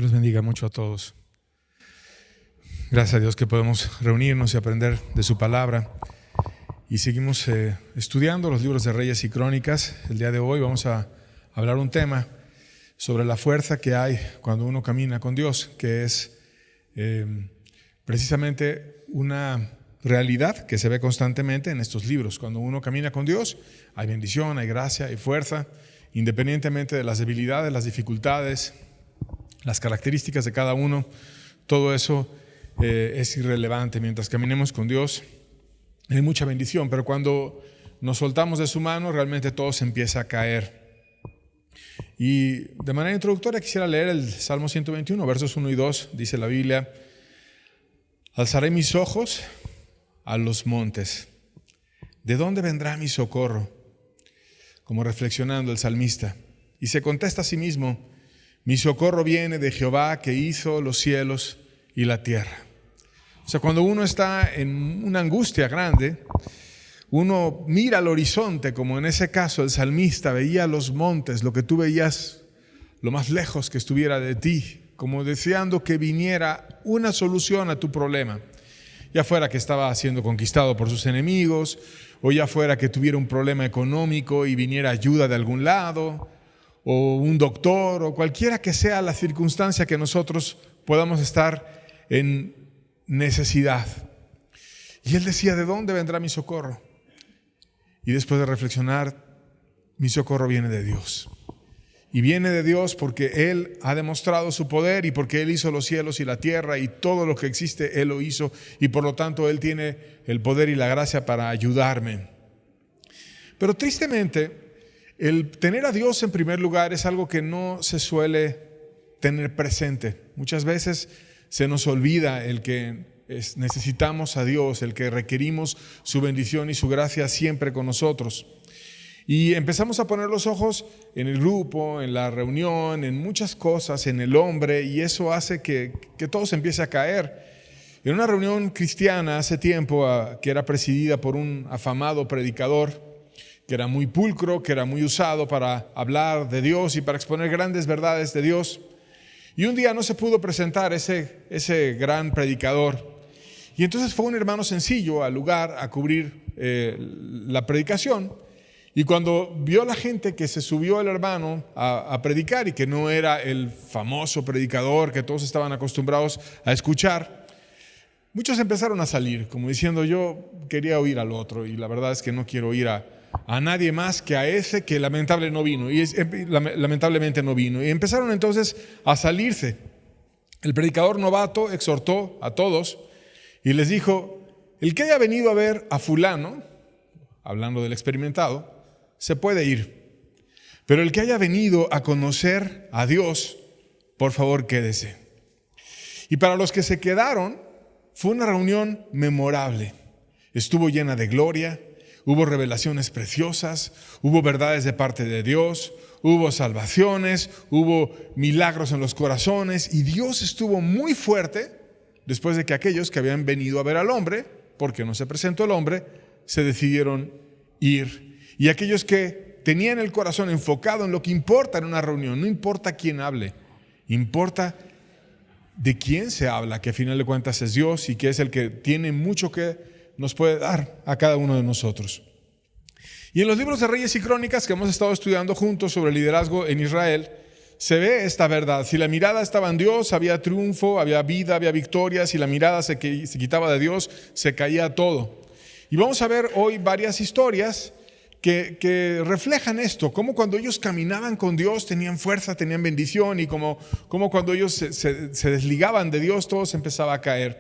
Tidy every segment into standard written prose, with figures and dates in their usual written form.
Dios los bendiga mucho a todos. Gracias a Dios que podemos reunirnos y aprender de su palabra. Y seguimos estudiando los libros de Reyes y Crónicas. El día de hoy vamos a hablar un tema sobre la fuerza que hay cuando uno camina con Dios, que es precisamente una realidad que se ve constantemente en estos libros. Cuando uno camina con Dios, hay bendición, hay gracia, hay fuerza, independientemente de las debilidades, las dificultades, las características de cada uno. Todo eso es irrelevante. Mientras caminemos con Dios, hay mucha bendición, pero cuando nos soltamos de su mano, realmente todo se empieza a caer. Y de manera introductoria quisiera leer el Salmo 121, versos 1 y 2. Dice la Biblia: alzaré mis ojos a los montes. ¿De dónde vendrá mi socorro? Como reflexionando el salmista. Y se contesta a sí mismo: mi socorro viene de Jehová, que hizo los cielos y la tierra. O sea, cuando uno está en una angustia grande, uno mira al horizonte, como en ese caso el salmista veía los montes, lo que tú veías lo más lejos que estuviera de ti, como deseando que viniera una solución a tu problema. Ya fuera que estaba siendo conquistado por sus enemigos, o ya fuera que tuviera un problema económico y viniera ayuda de algún lado, o un doctor, o cualquiera que sea la circunstancia que nosotros podamos estar en necesidad. Y él decía: ¿de dónde vendrá mi socorro? Y después de reflexionar, mi socorro viene de Dios. Y viene de Dios porque Él ha demostrado su poder, y porque Él hizo los cielos y la tierra, y todo lo que existe Él lo hizo, y por lo tanto Él tiene el poder y la gracia para ayudarme. Pero tristemente, el tener a Dios en primer lugar es algo que no se suele tener presente. Muchas veces se nos olvida el que necesitamos a Dios, el que requerimos su bendición y su gracia siempre con nosotros. Y empezamos a poner los ojos en el grupo, en la reunión, en muchas cosas, en el hombre, y eso hace que todo se empiece a caer. En una reunión cristiana hace tiempo, que era presidida por un afamado predicador, que era muy pulcro, que era muy usado para hablar de Dios y para exponer grandes verdades de Dios. Y un día no se pudo presentar ese gran predicador. Y entonces fue un hermano sencillo al lugar a cubrir la predicación. Y cuando vio la gente que se subió el hermano a predicar, y que no era el famoso predicador que todos estaban acostumbrados a escuchar, muchos empezaron a salir, como diciendo: yo quería oír al otro, y la verdad es que no quiero oír a nadie más que a ese que lamentablemente no vino. Y empezaron entonces a salirse. El predicador novato exhortó a todos y les dijo: el que haya venido a ver a fulano, hablando del experimentado, se puede ir. Pero el que haya venido a conocer a Dios, por favor quédese. Y para los que se quedaron, fue una reunión memorable. Estuvo llena de gloria. Hubo revelaciones preciosas, hubo verdades de parte de Dios, hubo salvaciones, hubo milagros en los corazones, y Dios estuvo muy fuerte después de que aquellos que habían venido a ver al hombre, porque no se presentó el hombre, se decidieron ir. Y aquellos que tenían el corazón enfocado en lo que importa en una reunión, no importa quién hable, importa de quién se habla, que a final de cuentas es Dios, y que es el que tiene mucho que nos puede dar a cada uno de nosotros. Y en los libros de Reyes y Crónicas que hemos estado estudiando juntos sobre liderazgo en Israel, se ve esta verdad. Si la mirada estaba en Dios, había triunfo, había vida, había victoria. Si la mirada se quitaba de Dios, se caía todo. Y vamos a ver hoy varias historias que reflejan esto, como cuando ellos caminaban con Dios tenían fuerza, tenían bendición, y como cuando ellos se desligaban de Dios, todo se empezaba a caer.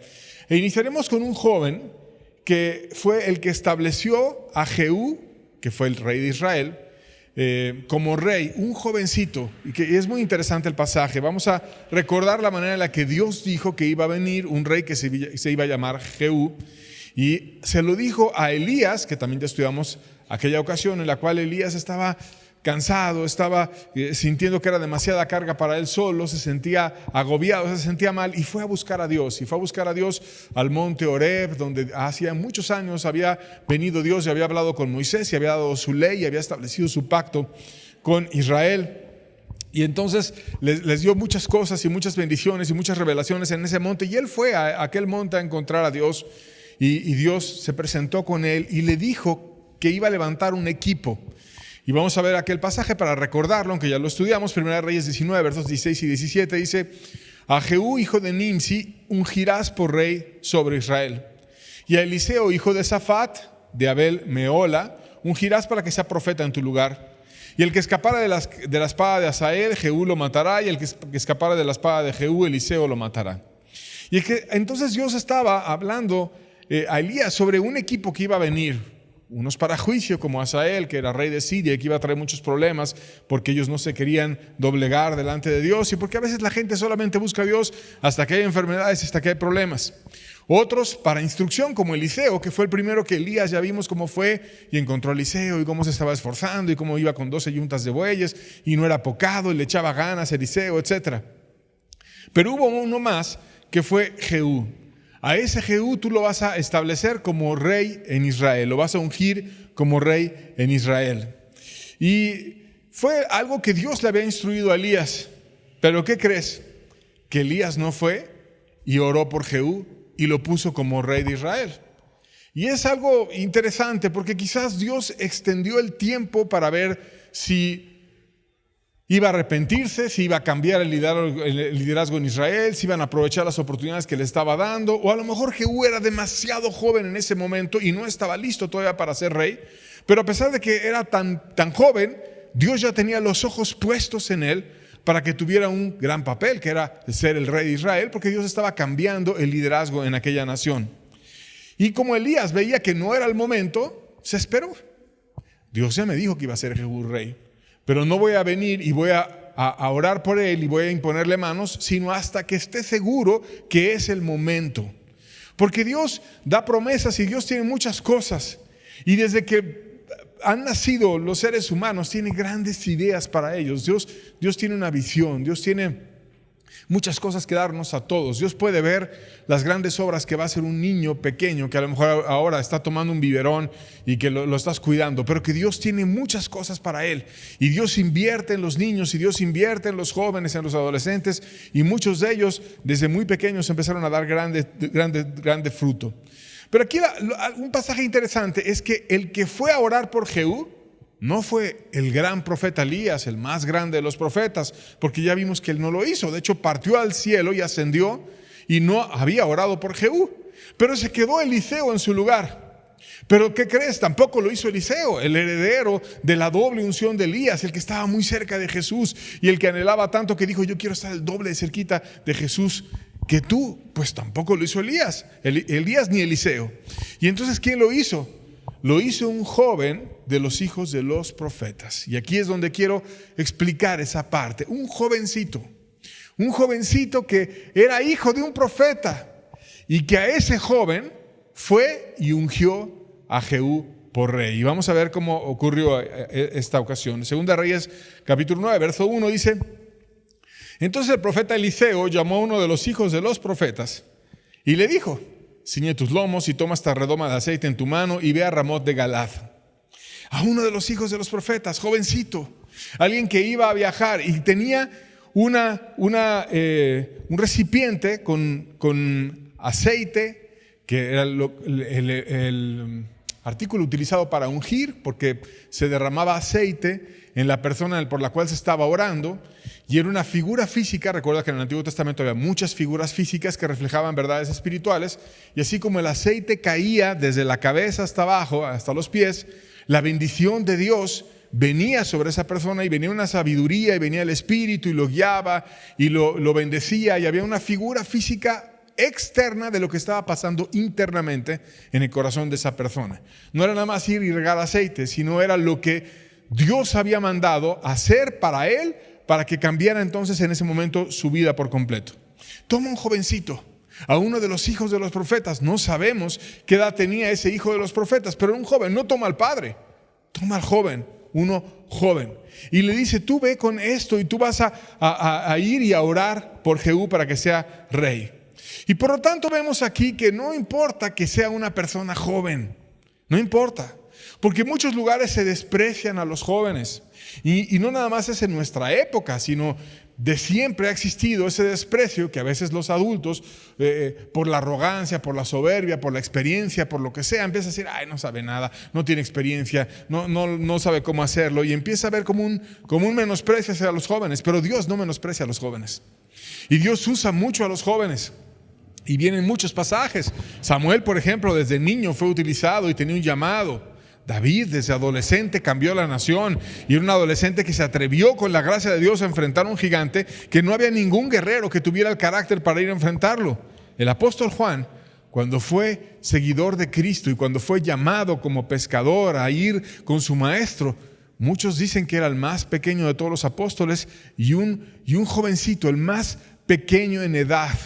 E iniciaremos con un joven que fue el que estableció a Jehú, que fue el rey de Israel, como rey, un jovencito. Y que es muy interesante el pasaje. Vamos a recordar la manera en la que Dios dijo que iba a venir un rey que se iba a llamar Jehú. Y se lo dijo a Elías, que también ya estudiamos aquella ocasión en la cual Elías estaba cansado, estaba sintiendo que era demasiada carga para él solo, se sentía agobiado, se sentía mal, y fue a buscar a Dios. Y fue a buscar a Dios al monte Horeb, donde hacía muchos años había venido Dios y había hablado con Moisés y había dado su ley y había establecido su pacto con Israel. Y entonces les dio muchas cosas y muchas bendiciones y muchas revelaciones en ese monte. Y él fue a aquel monte a encontrar a Dios. Y Dios se presentó con él y le dijo que iba a levantar un equipo. Y vamos a ver aquel pasaje para recordarlo, aunque ya lo estudiamos. Primera de Reyes 19, versos 16 y 17. Dice: a Jehú, hijo de Nimsi, ungirás por rey sobre Israel. Y a Eliseo, hijo de Safat, de Abel Meola, ungirás para que sea profeta en tu lugar. Y el que escapara de la espada de Hazael, Jehú lo matará. Y el que escapara de la espada de Jehú, Eliseo lo matará. Y entonces Dios estaba hablando a Elías sobre un equipo que iba a venir. Unos para juicio, como Hazael, que era rey de Siria, que iba a traer muchos problemas porque ellos no se querían doblegar delante de Dios, y porque a veces la gente solamente busca a Dios hasta que hay enfermedades, hasta que hay problemas. Otros para instrucción, como Eliseo, que fue el primero que Elías, ya vimos cómo fue y encontró a Eliseo y cómo se estaba esforzando y cómo iba con 12 yuntas de bueyes y no era apocado y le echaba ganas a Eliseo, etc. Pero hubo uno más que fue Jehú. A ese Jehú tú lo vas a establecer como rey en Israel, lo vas a ungir como rey en Israel. Y fue algo que Dios le había instruido a Elías. Pero ¿qué crees? Que Elías no fue y oró por Jehú y lo puso como rey de Israel. Y es algo interesante porque quizás Dios extendió el tiempo para ver si iba a arrepentirse, si iba a cambiar el liderazgo en Israel, si iban a aprovechar las oportunidades que le estaba dando, o a lo mejor Jehú era demasiado joven en ese momento y no estaba listo todavía para ser rey. Pero a pesar de que era tan joven, Dios ya tenía los ojos puestos en él para que tuviera un gran papel, que era ser el rey de Israel, porque Dios estaba cambiando el liderazgo en aquella nación. Y como Elías veía que no era el momento, se esperó. Dios ya me dijo que iba a ser Jehú rey, pero no voy a venir y voy a orar por él y voy a imponerle manos, sino hasta que esté seguro que es el momento. Porque Dios da promesas y Dios tiene muchas cosas. Y desde que han nacido los seres humanos, tiene grandes ideas para ellos. Dios tiene una visión, Dios tiene muchas cosas que darnos a todos. Dios puede ver las grandes obras que va a hacer un niño pequeño que a lo mejor ahora está tomando un biberón y que lo estás cuidando, pero que Dios tiene muchas cosas para él. Y Dios invierte en los niños y Dios invierte en los jóvenes, en los adolescentes, y muchos de ellos desde muy pequeños empezaron a dar grande fruto. Pero aquí un pasaje interesante es que el que fue a orar por Jehú no fue el gran profeta Elías, el más grande de los profetas, porque ya vimos que él no lo hizo. De hecho, partió al cielo y ascendió y no había orado por Jehú. Pero se quedó Eliseo en su lugar. Pero ¿qué crees? Tampoco lo hizo Eliseo, el heredero de la doble unción de Elías, el que estaba muy cerca de Jesús y el que anhelaba tanto que dijo: yo quiero estar el doble de cerquita de Jesús que tú. Pues tampoco lo hizo Elías ni Eliseo. Y entonces, ¿quién lo hizo? Lo hizo un joven de los hijos de los profetas. Y aquí es donde quiero explicar esa parte. Un jovencito que era hijo de un profeta y que a ese joven fue y ungió a Jehú por rey. Y vamos a ver cómo ocurrió esta ocasión. Segunda Reyes capítulo 9, verso 1 dice: entonces el profeta Eliseo llamó a uno de los hijos de los profetas y le dijo: ciñe tus lomos y toma esta redoma de aceite en tu mano y ve a Ramot de Galad. A uno de los hijos de los profetas, jovencito, alguien que iba a viajar y tenía un recipiente con aceite, que era el artículo utilizado para ungir, porque se derramaba aceite en la persona por la cual se estaba orando, y era una figura física. Recuerda que en el Antiguo Testamento había muchas figuras físicas que reflejaban verdades espirituales, y así como el aceite caía desde la cabeza hasta abajo, hasta los pies, la bendición de Dios venía sobre esa persona, y venía una sabiduría, y venía el Espíritu y lo guiaba y lo bendecía, y había una figura física externa de lo que estaba pasando internamente en el corazón de esa persona. No era nada más ir y regar aceite, sino era lo que Dios había mandado hacer para él, para que cambiara entonces en ese momento su vida por completo. Toma un jovencito, a uno de los hijos de los profetas. No sabemos qué edad tenía ese hijo de los profetas, pero un joven. No toma al padre, toma al joven, uno joven, y le dice: tú ve con esto y tú vas a ir y a orar por Jehú para que sea rey. Y por lo tanto vemos aquí que no importa que sea una persona joven, no importa, Porque en muchos lugares se desprecian a los jóvenes. Y no nada más es en nuestra época, sino de siempre ha existido ese desprecio que a veces los adultos, por la arrogancia, por la soberbia, por la experiencia, por lo que sea, empieza a decir, ay, no sabe nada, no tiene experiencia, no sabe cómo hacerlo, y empieza a ver como un menosprecio hacia los jóvenes. Pero Dios no menosprecia a los jóvenes, y Dios usa mucho a los jóvenes. Y vienen muchos pasajes. Samuel, por ejemplo, desde niño fue utilizado y tenía un llamado. David, desde adolescente, cambió la nación, y era un adolescente que se atrevió con la gracia de Dios a enfrentar a un gigante que no había ningún guerrero que tuviera el carácter para ir a enfrentarlo. El apóstol Juan, cuando fue seguidor de Cristo y cuando fue llamado como pescador a ir con su maestro, muchos dicen que era el más pequeño de todos los apóstoles y un jovencito, el más pequeño en edad,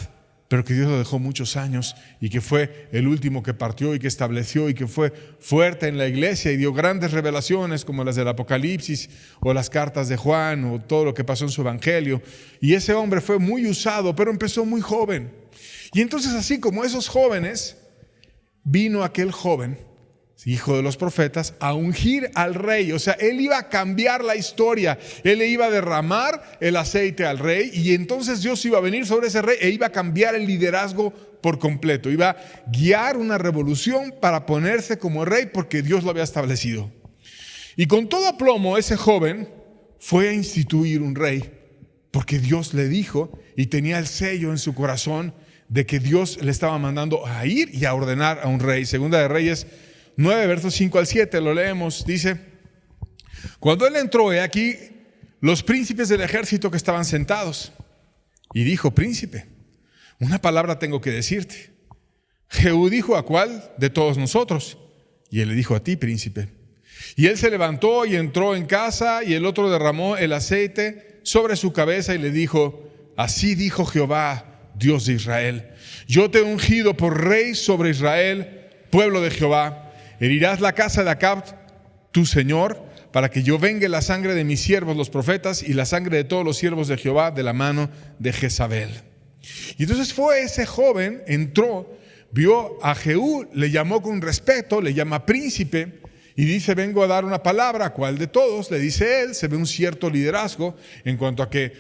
pero que Dios lo dejó muchos años y que fue el último que partió y que estableció y que fue fuerte en la iglesia y dio grandes revelaciones como las del Apocalipsis o las cartas de Juan o todo lo que pasó en su evangelio. Y ese hombre fue muy usado, pero empezó muy joven. Y entonces, así como esos jóvenes, vino aquel joven, hijo de los profetas, a ungir al rey. O sea, él iba a cambiar la historia. Él le iba a derramar el aceite al rey, y entonces Dios iba a venir sobre ese rey e iba a cambiar el liderazgo por completo. Iba a guiar una revolución para ponerse como rey porque Dios lo había establecido. Y con todo aplomo ese joven fue a instituir un rey porque Dios le dijo, y tenía el sello en su corazón de que Dios le estaba mandando a ir y a ordenar a un rey. Segunda de Reyes 9, versos 5 al 7, lo leemos, dice: cuando él entró, he aquí los príncipes del ejército que estaban sentados, y dijo: príncipe, una palabra tengo que decirte. Jehú dijo: ¿a cuál de todos nosotros? Y él le dijo: a ti, príncipe. Y él se levantó y entró en casa, y el otro derramó el aceite sobre su cabeza y le dijo: así dijo Jehová, Dios de Israel, yo te he ungido por rey sobre Israel, pueblo de Jehová. Herirás la casa de Acab, tu señor, para que yo vengue la sangre de mis siervos los profetas y la sangre de todos los siervos de Jehová de la mano de Jezabel. Y entonces fue ese joven, entró, vio a Jehú, le llamó con respeto, le llama príncipe y dice: vengo a dar una palabra. ¿A cuál de todos? Le dice él. Se ve un cierto liderazgo en cuanto a que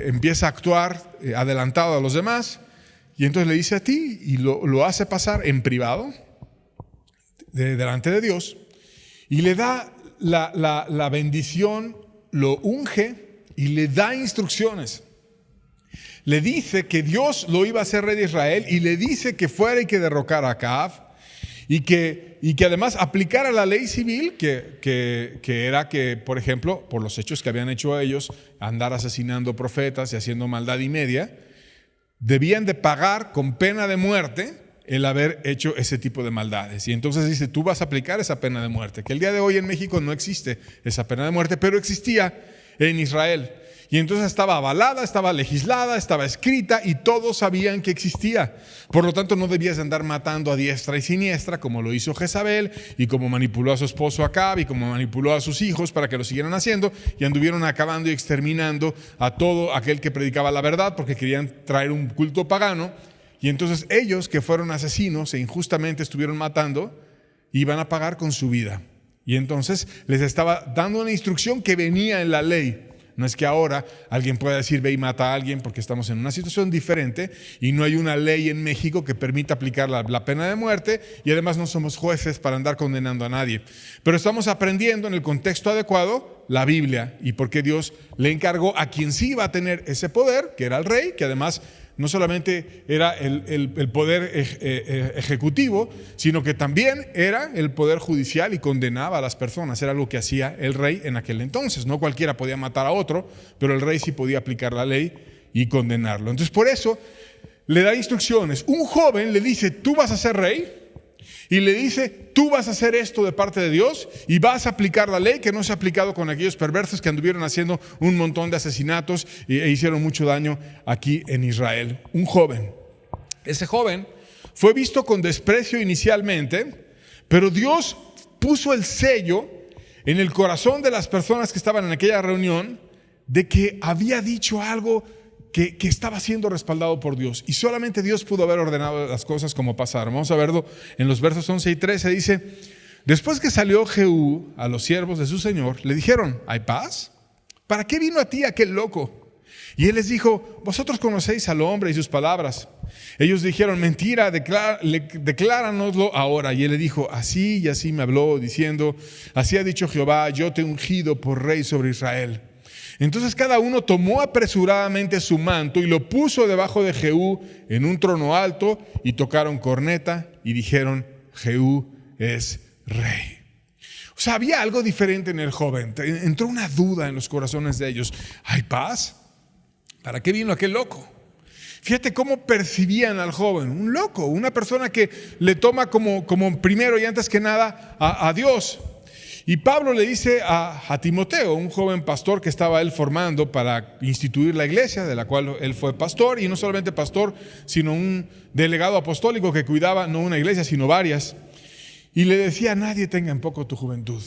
empieza a actuar adelantado a los demás, y entonces le dice: a ti, y lo hace pasar en privado delante de Dios, y le da la bendición, lo unge y le da instrucciones. Le dice que Dios lo iba a hacer rey de Israel, y le dice que fuera y que derrocara a Acab, y que además aplicara la ley civil, que era que, por ejemplo, por los hechos que habían hecho ellos, andar asesinando profetas y haciendo maldad y media, debían de pagar con pena de muerte el haber hecho ese tipo de maldades. Y entonces dice: tú vas a aplicar esa pena de muerte, que el día de hoy en México no existe esa pena de muerte, pero existía en Israel. Y entonces estaba avalada, estaba legislada, estaba escrita, y todos sabían que existía. Por lo tanto, no debías de andar matando a diestra y siniestra como lo hizo Jezabel, y como manipuló a su esposo Acab, y como manipuló a sus hijos para que lo siguieran haciendo, y anduvieron acabando y exterminando a todo aquel que predicaba la verdad, porque querían traer un culto pagano. Y entonces ellos, que fueron asesinos e injustamente estuvieron matando, iban a pagar con su vida. Y entonces les estaba dando una instrucción que venía en la ley. No es que ahora alguien pueda decir: ve y mata a alguien, porque estamos en una situación diferente y no hay una ley en México que permita aplicar la pena de muerte, y además no somos jueces para andar condenando a nadie. Pero estamos aprendiendo en el contexto adecuado la Biblia, y por qué Dios le encargó a quien sí iba a tener ese poder, que era el rey, que además no solamente era el poder ejecutivo, sino que también era el poder judicial, y condenaba a las personas. Era algo que hacía el rey en aquel entonces. No cualquiera podía matar a otro, pero el rey sí podía aplicar la ley y condenarlo. Entonces, por eso le da instrucciones. Un joven le dice: tú vas a ser rey, y le dice: tú vas a hacer esto de parte de Dios y vas a aplicar la ley que no se ha aplicado con aquellos perversos que anduvieron haciendo un montón de asesinatos e hicieron mucho daño aquí en Israel. Un joven. Ese joven fue visto con desprecio inicialmente, pero Dios puso el sello en el corazón de las personas que estaban en aquella reunión de que había dicho algo que estaba siendo respaldado por Dios, y solamente Dios pudo haber ordenado las cosas como pasaron. Vamos a verlo en los versos 11 y 13. Dice: Después que salió Jehú a los siervos de su señor, le dijeron: ¿hay paz? ¿Para qué vino a ti aquel loco? Y él les dijo: vosotros conocéis al hombre y sus palabras. Ellos dijeron: mentira, decláranoslo ahora. Y él le dijo: así y así me habló, diciendo: así ha dicho Jehová, yo te he ungido por rey sobre Israel. Entonces cada uno tomó apresuradamente su manto y lo puso debajo de Jehú en un trono alto, y tocaron corneta y dijeron: Jehú es rey. O sea, había algo diferente en el joven. Entró una duda en los corazones de ellos: ¿hay paz? ¿Para qué vino aquel loco? Fíjate cómo percibían al joven: un loco, una persona que le toma como primero y antes que nada a Dios. Y Pablo le dice a Timoteo, un joven pastor que estaba él formando para instituir la iglesia, de la cual él fue pastor, y no solamente pastor, sino un delegado apostólico que cuidaba no una iglesia, sino varias. Y le decía: nadie tenga en poco tu juventud.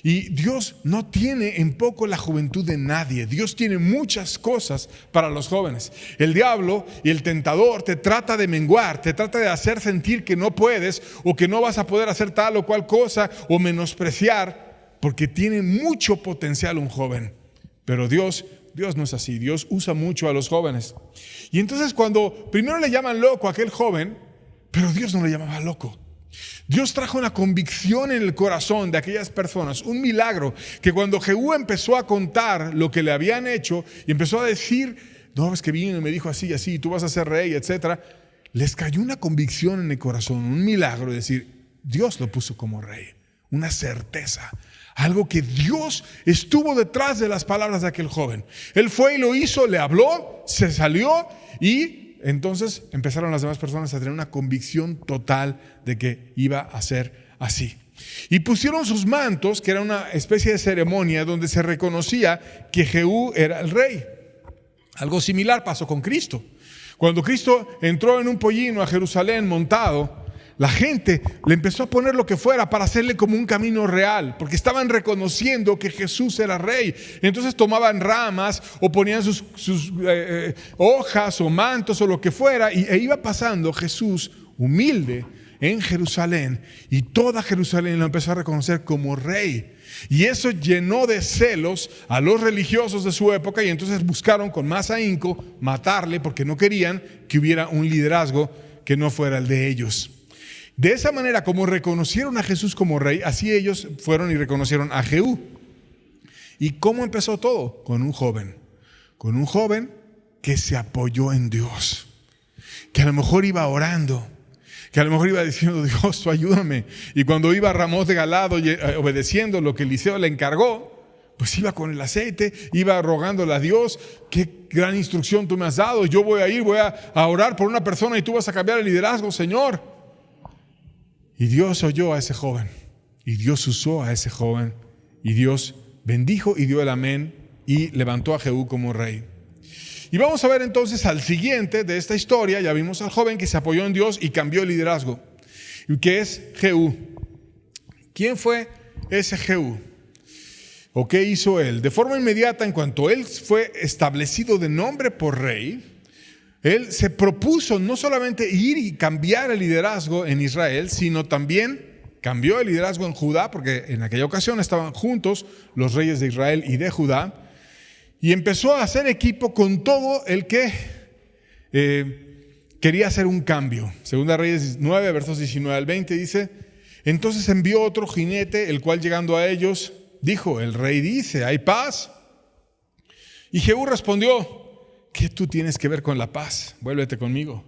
Y Dios no tiene en poco la juventud de nadie. Dios tiene muchas cosas para los jóvenes. El diablo y el tentador te trata de menguar, te trata de hacer sentir que no puedes, o que no vas a poder hacer tal o cual cosa, o menospreciar, porque tiene mucho potencial un joven. Pero Dios no es así. Dios usa mucho a los jóvenes. Y entonces, cuando primero le llaman loco a aquel joven, pero Dios no le llamaba loco. Dios trajo una convicción en el corazón de aquellas personas, un milagro, que cuando Jehú empezó a contar lo que le habían hecho y empezó a decir: no, es que vino y me dijo así y así, tú vas a ser rey, etc. Les cayó una convicción en el corazón, un milagro de decir: Dios lo puso como rey, una certeza, algo que Dios estuvo detrás de las palabras de aquel joven. Él fue y lo hizo, le habló, se salió, y entonces empezaron las demás personas a tener una convicción total de que iba a ser así. Y pusieron sus mantos, que era una especie de ceremonia donde se reconocía que Jehú era el rey. Algo similar pasó con Cristo. Cuando Cristo entró en un pollino a Jerusalén montado, la gente le empezó a poner lo que fuera para hacerle como un camino real, porque estaban reconociendo que Jesús era rey. Entonces tomaban ramas o ponían sus hojas o mantos o lo que fuera, e iba pasando Jesús humilde en Jerusalén, y toda Jerusalén lo empezó a reconocer como rey. Y eso llenó de celos a los religiosos de su época, y entonces buscaron con más ahínco matarle, porque no querían que hubiera un liderazgo que no fuera el de ellos. De esa manera, como reconocieron a Jesús como rey, así ellos fueron y reconocieron a Jehú. ¿Y cómo empezó todo? Con un joven que se apoyó en Dios, que a lo mejor iba orando, que a lo mejor iba diciendo: Dios, tú ayúdame. Y cuando iba a Ramón de Galado obedeciendo lo que Eliseo le encargó, pues iba con el aceite, iba rogándole a Dios: qué gran instrucción tú me has dado, yo voy a orar por una persona y tú vas a cambiar el liderazgo, Señor. Y Dios oyó a ese joven, y Dios usó a ese joven, y Dios bendijo y dio el amén, y levantó a Jehú como rey. Y vamos a ver entonces al siguiente de esta historia. Ya vimos al joven que se apoyó en Dios y cambió el liderazgo, que es Jehú. ¿Quién fue ese Jehú? ¿O qué hizo él? De forma inmediata, en cuanto él fue establecido de nombre por rey, él se propuso no solamente ir y cambiar el liderazgo en Israel, sino también cambió el liderazgo en Judá, porque en aquella ocasión estaban juntos los reyes de Israel y de Judá, y empezó a hacer equipo con todo el que quería hacer un cambio. Segunda Reyes 9, versos 19 al 20 dice: entonces envió otro jinete, el cual llegando a ellos dijo: el rey dice, ¿hay paz? Y Jehú respondió: ¿qué tú tienes que ver con la paz? Vuélvete conmigo.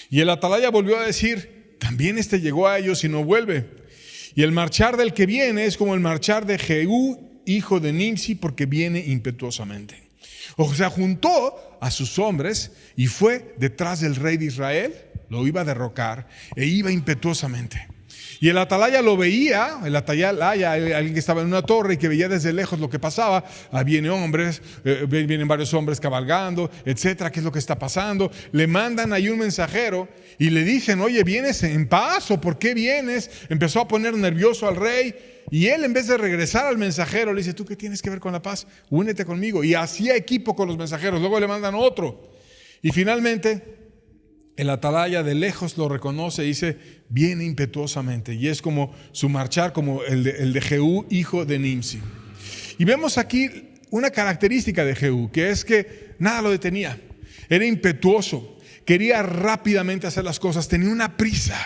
Y el atalaya volvió a decir: también este llegó a ellos y no vuelve. Y el marchar del que viene es como el marchar de Jehú, hijo de Nimsi, porque viene impetuosamente. O sea, juntó a sus hombres y fue detrás del rey de Israel, lo iba a derrocar, e iba impetuosamente. Y el atalaya lo veía, alguien que estaba en una torre y que veía desde lejos lo que pasaba. Vienen varios hombres cabalgando, etcétera. ¿Qué es lo que está pasando? Le mandan ahí un mensajero y le dicen: oye, ¿vienes en paz o por qué vienes? Empezó a poner nervioso al rey, y él, en vez de regresar al mensajero, le dice: ¿tú qué tienes que ver con la paz? Únete conmigo. Y hacía equipo con los mensajeros. Luego le mandan otro. Y finalmente El atalaya de lejos lo reconoce y dice, viene impetuosamente. Y es como su marchar, como el de Jehú, hijo de Nimsi. Y vemos aquí una característica de Jehú, que es que nada lo detenía. Era impetuoso, quería rápidamente hacer las cosas, tenía una prisa.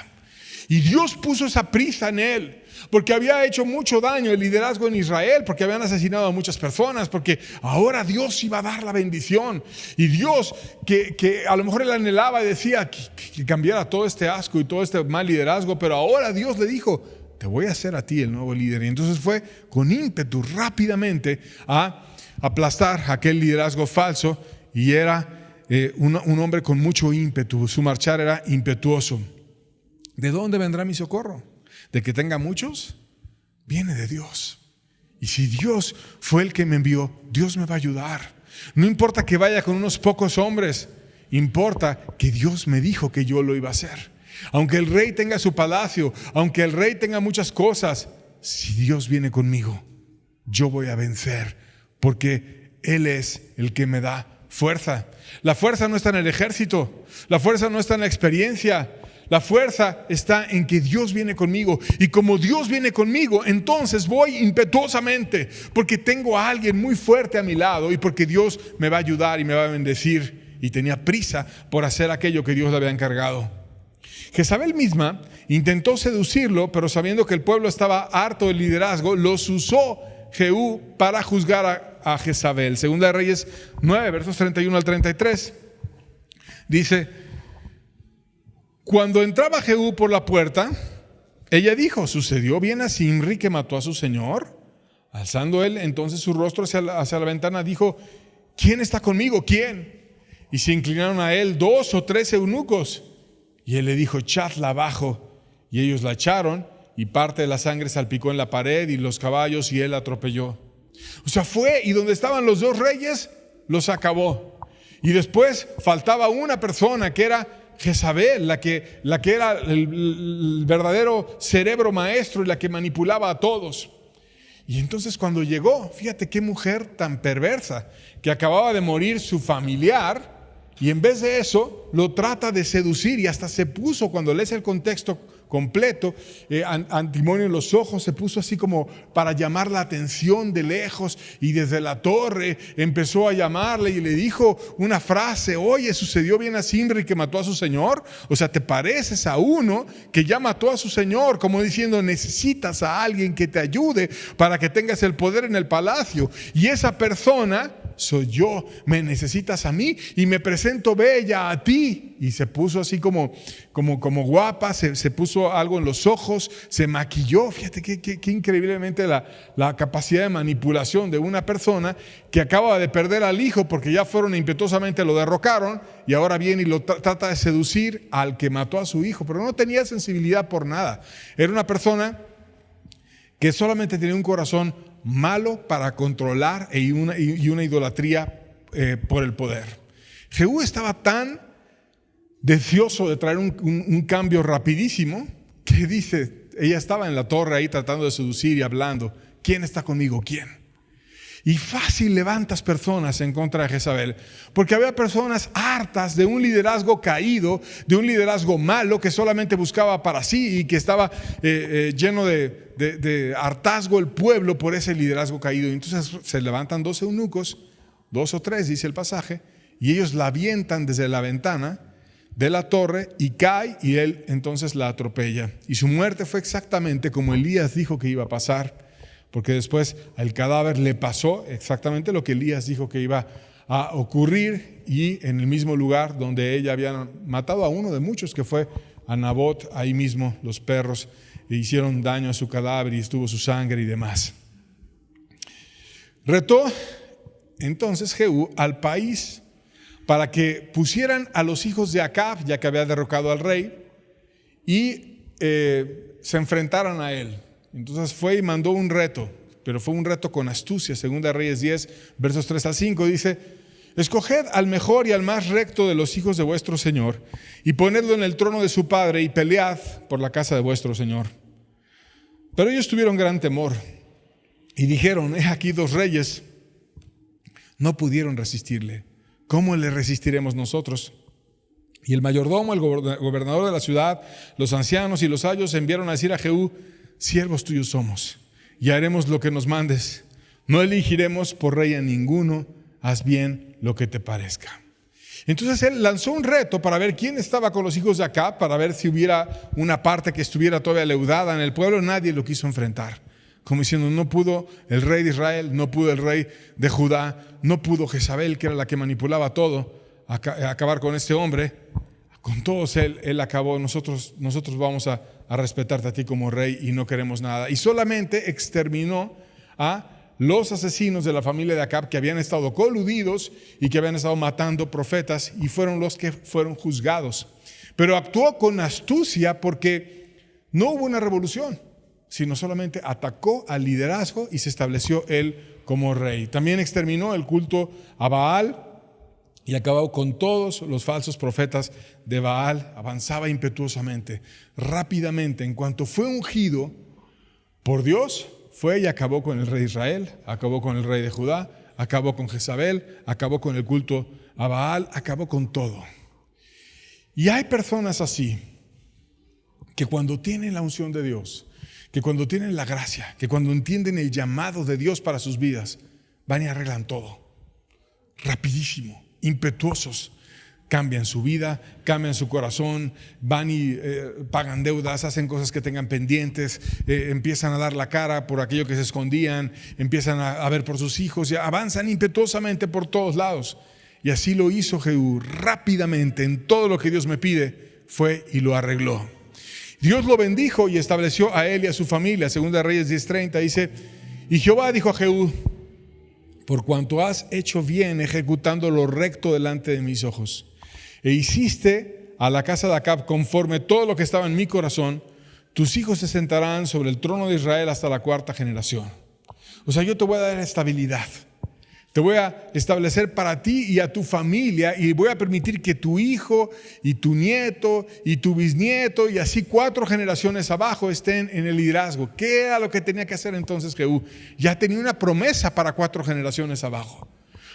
Y Dios puso esa prisa en él, porque había hecho mucho daño el liderazgo en Israel, porque habían asesinado a muchas personas, porque ahora Dios iba a dar la bendición. Y Dios, que a lo mejor él anhelaba y decía que cambiara todo este asco y todo este mal liderazgo, pero ahora Dios le dijo, te voy a hacer a ti el nuevo líder. Y entonces fue con ímpetu rápidamente a aplastar aquel liderazgo falso, y era un hombre con mucho ímpetu. Su marchar era impetuoso. ¿De dónde vendrá mi socorro? ¿De que tenga muchos? Viene de Dios. Y si Dios fue el que me envió, Dios me va a ayudar. No importa que vaya con unos pocos hombres, importa que Dios me dijo que yo lo iba a hacer. Aunque el rey tenga su palacio, aunque el rey tenga muchas cosas, si Dios viene conmigo, yo voy a vencer, porque Él es el que me da fuerza. La fuerza no está en el ejército, la fuerza no está en la experiencia. La fuerza está en que Dios viene conmigo, y como Dios viene conmigo, entonces voy impetuosamente, porque tengo a alguien muy fuerte a mi lado y porque Dios me va a ayudar y me va a bendecir. Y tenía prisa por hacer aquello que Dios le había encargado. Jezabel misma intentó seducirlo, pero sabiendo que el pueblo estaba harto del liderazgo, los usó Jehú para juzgar a Jezabel. Segunda de Reyes 9, versos 31 al 33. Dice: cuando entraba Jehú por la puerta, ella dijo, ¿sucedió bien a Zimri que mató a su señor? Alzando él entonces su rostro hacia la ventana, dijo, ¿quién está conmigo? ¿Quién? Y se inclinaron a él 2 o 3 eunucos. Y él le dijo, echadla abajo. Y ellos la echaron, y parte de la sangre salpicó en la pared y los caballos, y él la atropelló. O sea, fue, y donde estaban los 2 reyes, los acabó. Y después faltaba una persona, que era Jezabel, la que era el verdadero cerebro maestro y la que manipulaba a todos. Y entonces cuando llegó, fíjate qué mujer tan perversa, que acababa de morir su familiar, y en vez de eso lo trata de seducir, y hasta se puso, cuando lees el contexto completo, antimonio en los ojos, se puso así como para llamar la atención de lejos, y desde la torre empezó a llamarle y le dijo una frase, oye, ¿sucedió bien a Zimri que mató a su señor? O sea, te pareces a uno que ya mató a su señor, como diciendo, necesitas a alguien que te ayude para que tengas el poder en el palacio, y esa persona soy yo, me necesitas a mí y me presento bella a ti. Y se puso así como guapa, se puso algo en los ojos, se maquilló. Fíjate qué increíblemente la capacidad de manipulación de una persona que acaba de perder al hijo porque ya fueron impetuosamente, lo derrocaron, y ahora viene y lo trata de seducir al que mató a su hijo, pero no tenía sensibilidad por nada. Era una persona que solamente tenía un corazón malo para controlar y una idolatría por el poder. Jehú estaba tan deseoso de traer un cambio rapidísimo que dice, ella estaba en la torre ahí tratando de seducir y hablando, ¿quién está conmigo? ¿Quién? Y fácil levantas personas en contra de Jezabel, porque había personas hartas de un liderazgo caído, de un liderazgo malo que solamente buscaba para sí y que estaba lleno de hartazgo el pueblo por ese liderazgo caído. Y entonces se levantan 2 eunucos, 2 o 3 dice el pasaje, y ellos la avientan desde la ventana de la torre y cae, y él entonces la atropella. Y su muerte fue exactamente como Elías dijo que iba a pasar, porque después al cadáver le pasó exactamente lo que Elías dijo que iba a ocurrir, y en el mismo lugar donde ella había matado a uno de muchos, que fue a Nabot, ahí mismo los perros hicieron daño a su cadáver y estuvo su sangre y demás. Retó entonces Jehú al país para que pusieran a los hijos de Acab, ya que había derrocado al rey, y se enfrentaran a él. Entonces fue y mandó un reto, pero fue un reto con astucia. Segunda de Reyes 10, versos 3 a 5, dice: escoged al mejor y al más recto de los hijos de vuestro Señor, y ponedlo en el trono de su padre, y pelead por la casa de vuestro Señor. Pero ellos tuvieron gran temor, y dijeron: he aquí 2 reyes. No pudieron resistirle. ¿Cómo le resistiremos nosotros? Y el mayordomo, el gobernador de la ciudad, los ancianos y los sayos enviaron a decir a Jehú: siervos tuyos somos, y haremos lo que nos mandes. No elegiremos por rey a ninguno, haz bien lo que te parezca. Entonces él lanzó un reto para ver quién estaba con los hijos de Acab, para ver si hubiera una parte que estuviera todavía leudada en el pueblo. Nadie lo quiso enfrentar, como diciendo: no pudo el rey de Israel, no pudo el rey de Judá, no pudo Jezabel, que era la que manipulaba todo, acabar con este hombre. Con todos él acabó. Nosotros vamos a respetarte a ti como rey y no queremos nada. Y solamente exterminó a los asesinos de la familia de Acab, que habían estado coludidos y que habían estado matando profetas, y fueron los que fueron juzgados. Pero actuó con astucia, porque no hubo una revolución, sino solamente atacó al liderazgo y se estableció él como rey. También exterminó el culto a Baal y acabó con todos los falsos profetas de Baal. Avanzaba impetuosamente, rápidamente. En cuanto fue ungido por Dios, fue y acabó con el rey de Israel, acabó con el rey de Judá, acabó con Jezabel, acabó con el culto a Baal, acabó con todo. Y hay personas así, que cuando tienen la unción de Dios, que cuando tienen la gracia, que cuando entienden el llamado de Dios para sus vidas, van y arreglan todo, rapidísimo, impetuosos. Cambian su vida, cambian su corazón, van y pagan deudas, hacen cosas que tengan pendientes, empiezan a dar la cara por aquello que se escondían, empiezan a ver por sus hijos y avanzan impetuosamente por todos lados. Y así lo hizo Jehú, rápidamente, en todo lo que Dios me pide, fue y lo arregló. Dios lo bendijo y estableció a él y a su familia. Segunda Reyes 10:30 dice: y Jehová dijo a Jehú: por cuanto has hecho bien ejecutando lo recto delante de mis ojos, e hiciste a la casa de Acab conforme todo lo que estaba en mi corazón, tus hijos se sentarán sobre el trono de Israel hasta la 4ª generación. O sea, yo te voy a dar estabilidad. Te voy a establecer para ti y a tu familia, y voy a permitir que tu hijo y tu nieto y tu bisnieto y así 4 generaciones abajo estén en el liderazgo. ¿Qué era lo que tenía que hacer entonces Jehú? Ya tenía una promesa para 4 generaciones abajo.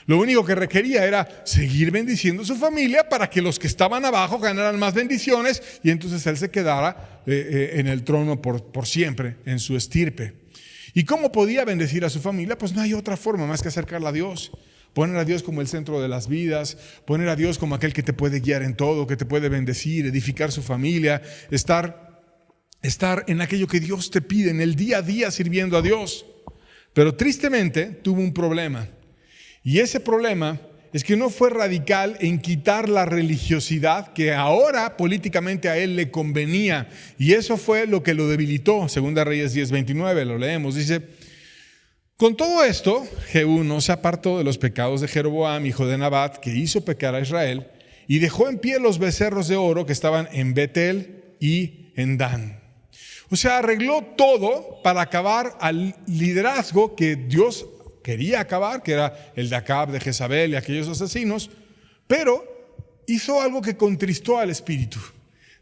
Lo único que requería era seguir bendiciendo a su familia para que los que estaban abajo ganaran más bendiciones, y entonces él se quedara en el trono por siempre, en su estirpe. ¿Y cómo podía bendecir a su familia? Pues no hay otra forma más que acercarla a Dios. Poner a Dios como el centro de las vidas, poner a Dios como aquel que te puede guiar en todo, que te puede bendecir, edificar su familia, estar en aquello que Dios te pide, en el día a día sirviendo a Dios. Pero tristemente tuvo un problema. Y ese problema es que no fue radical en quitar la religiosidad que ahora políticamente a él le convenía, y eso fue lo que lo debilitó. Segunda Reyes 10:29, lo leemos, dice: con todo esto, Jehú no se apartó de los pecados de Jeroboam, hijo de Nabat, que hizo pecar a Israel, y dejó en pie los becerros de oro que estaban en Betel y en Dan. O sea, arregló todo para acabar al liderazgo que Dios quería acabar, que era el de Acab, de Jezabel y aquellos asesinos, pero hizo algo que contristó al espíritu.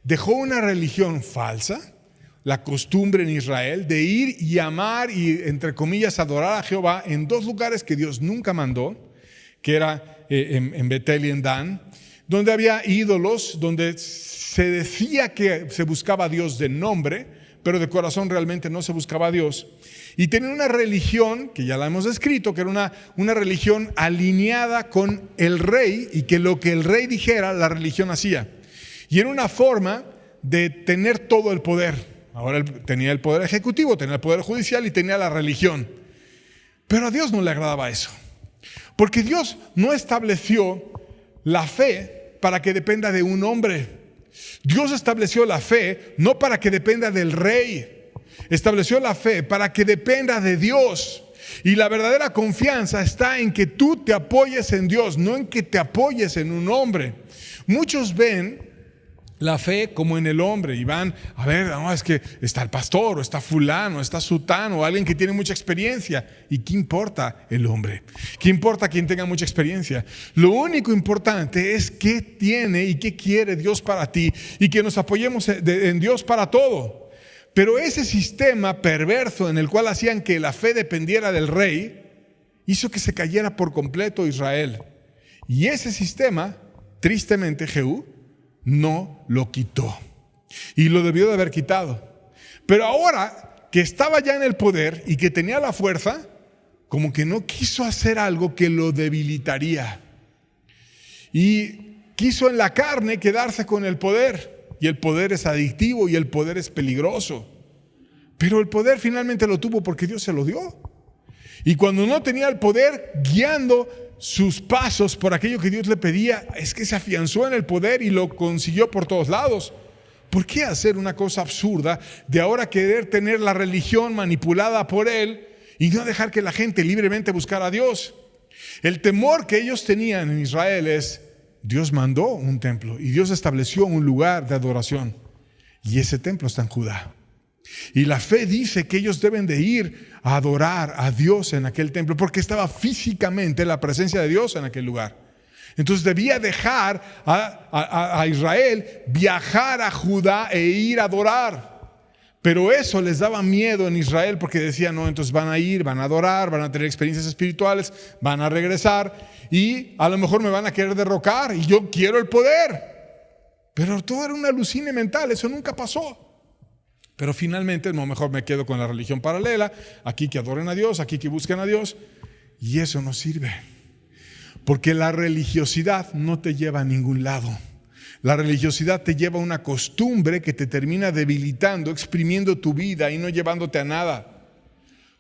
Dejó una religión falsa, la costumbre en Israel de ir y amar y, entre comillas, adorar a Jehová en 2 lugares que Dios nunca mandó, que era en Betel y en Dan, donde había ídolos, donde se decía que se buscaba a Dios de nombre, pero de corazón realmente no se buscaba a Dios. Y tenía una religión, que ya la hemos descrito, que era una religión alineada con el rey, y que lo que el rey dijera, la religión hacía. Y era una forma de tener todo el poder. Ahora él tenía el poder ejecutivo, tenía el poder judicial y tenía la religión. Pero a Dios no le agradaba eso. Porque Dios no estableció la fe para que dependa de un hombre. Dios estableció la fe no para que dependa del rey. Estableció la fe para que dependa de Dios. Y la verdadera confianza está en que tú te apoyes en Dios, no en que te apoyes en un hombre. Muchos ven la fe como en el hombre y van a ver, no, es que está el pastor, o está fulano, o está sutano, o alguien que tiene mucha experiencia. ¿Y qué importa el hombre? ¿Qué importa quien tenga mucha experiencia? Lo único importante es qué tiene y qué quiere Dios para ti, y que nos apoyemos en Dios para todo. Pero ese sistema perverso en el cual hacían que la fe dependiera del rey, hizo que se cayera por completo Israel. Y ese sistema, tristemente, Jehú no lo quitó. Y lo debió de haber quitado. Pero ahora que estaba ya en el poder y que tenía la fuerza, como que no quiso hacer algo que lo debilitaría. Y quiso en la carne quedarse con el poder. Y el poder es adictivo y el poder es peligroso. Pero el poder finalmente lo tuvo porque Dios se lo dio. Y cuando no tenía el poder guiando sus pasos por aquello que Dios le pedía, es que se afianzó en el poder y lo consiguió por todos lados. ¿Por qué hacer una cosa absurda de ahora querer tener la religión manipulada por él y no dejar que la gente libremente buscara a Dios? El temor que ellos tenían en Israel es: Dios mandó un templo y Dios estableció un lugar de adoración. Y ese templo está en Judá. Y la fe dice que ellos deben de ir a adorar a Dios en aquel templo, porque estaba físicamente la presencia de Dios en aquel lugar. Entonces debía dejar a Israel viajar a Judá e ir a adorar. Pero eso les daba miedo en Israel, porque decían: no, entonces van a ir, van a adorar, van a tener experiencias espirituales, van a regresar y a lo mejor me van a querer derrocar y yo quiero el poder. Pero todo era una alucine mental, eso nunca pasó. Pero finalmente, no, mejor me quedo con la religión paralela, aquí que adoren a Dios, aquí que busquen a Dios, y eso no sirve. Porque la religiosidad no te lleva a ningún lado. La religiosidad te lleva a una costumbre que te termina debilitando, exprimiendo tu vida y no llevándote a nada.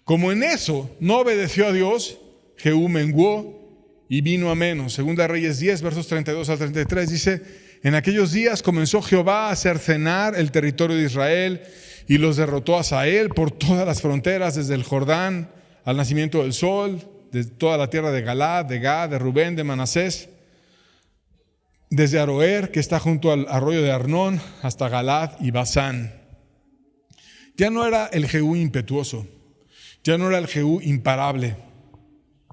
Como en eso no obedeció a Dios, Jehú menguó y vino a menos. Segunda Reyes 10, versos 32 al 33 dice: en aquellos días comenzó Jehová a cercenar el territorio de Israel y los derrotó a Hazael por todas las fronteras, desde el Jordán al nacimiento del sol, de toda la tierra de Galaad, de Gad, de Rubén, de Manasés, desde Aroer, que está junto al arroyo de Arnón, hasta Galaad y Basán. Ya no era el Jehú impetuoso, ya no era el Jehú imparable.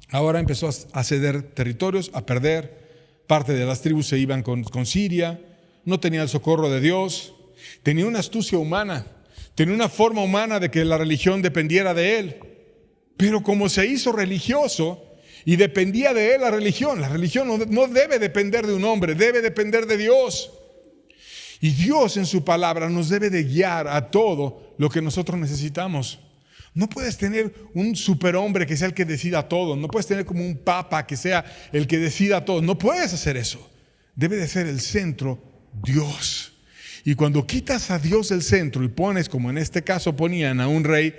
Ahora empezó a ceder territorios, a perder. Parte de las tribus se iban con Siria, no tenía el socorro de Dios, tenía una astucia humana, tenía una forma humana de que la religión dependiera de él. Pero como se hizo religioso y dependía de él la religión no debe depender de un hombre, debe depender de Dios. Y Dios en su palabra nos debe de guiar a todo lo que nosotros necesitamos. No puedes tener un superhombre que sea el que decida todo. No puedes tener como un papa que sea el que decida todo. No puedes hacer eso. Debe de ser el centro Dios. Y cuando quitas a Dios del centro y pones, como en este caso ponían, a un rey,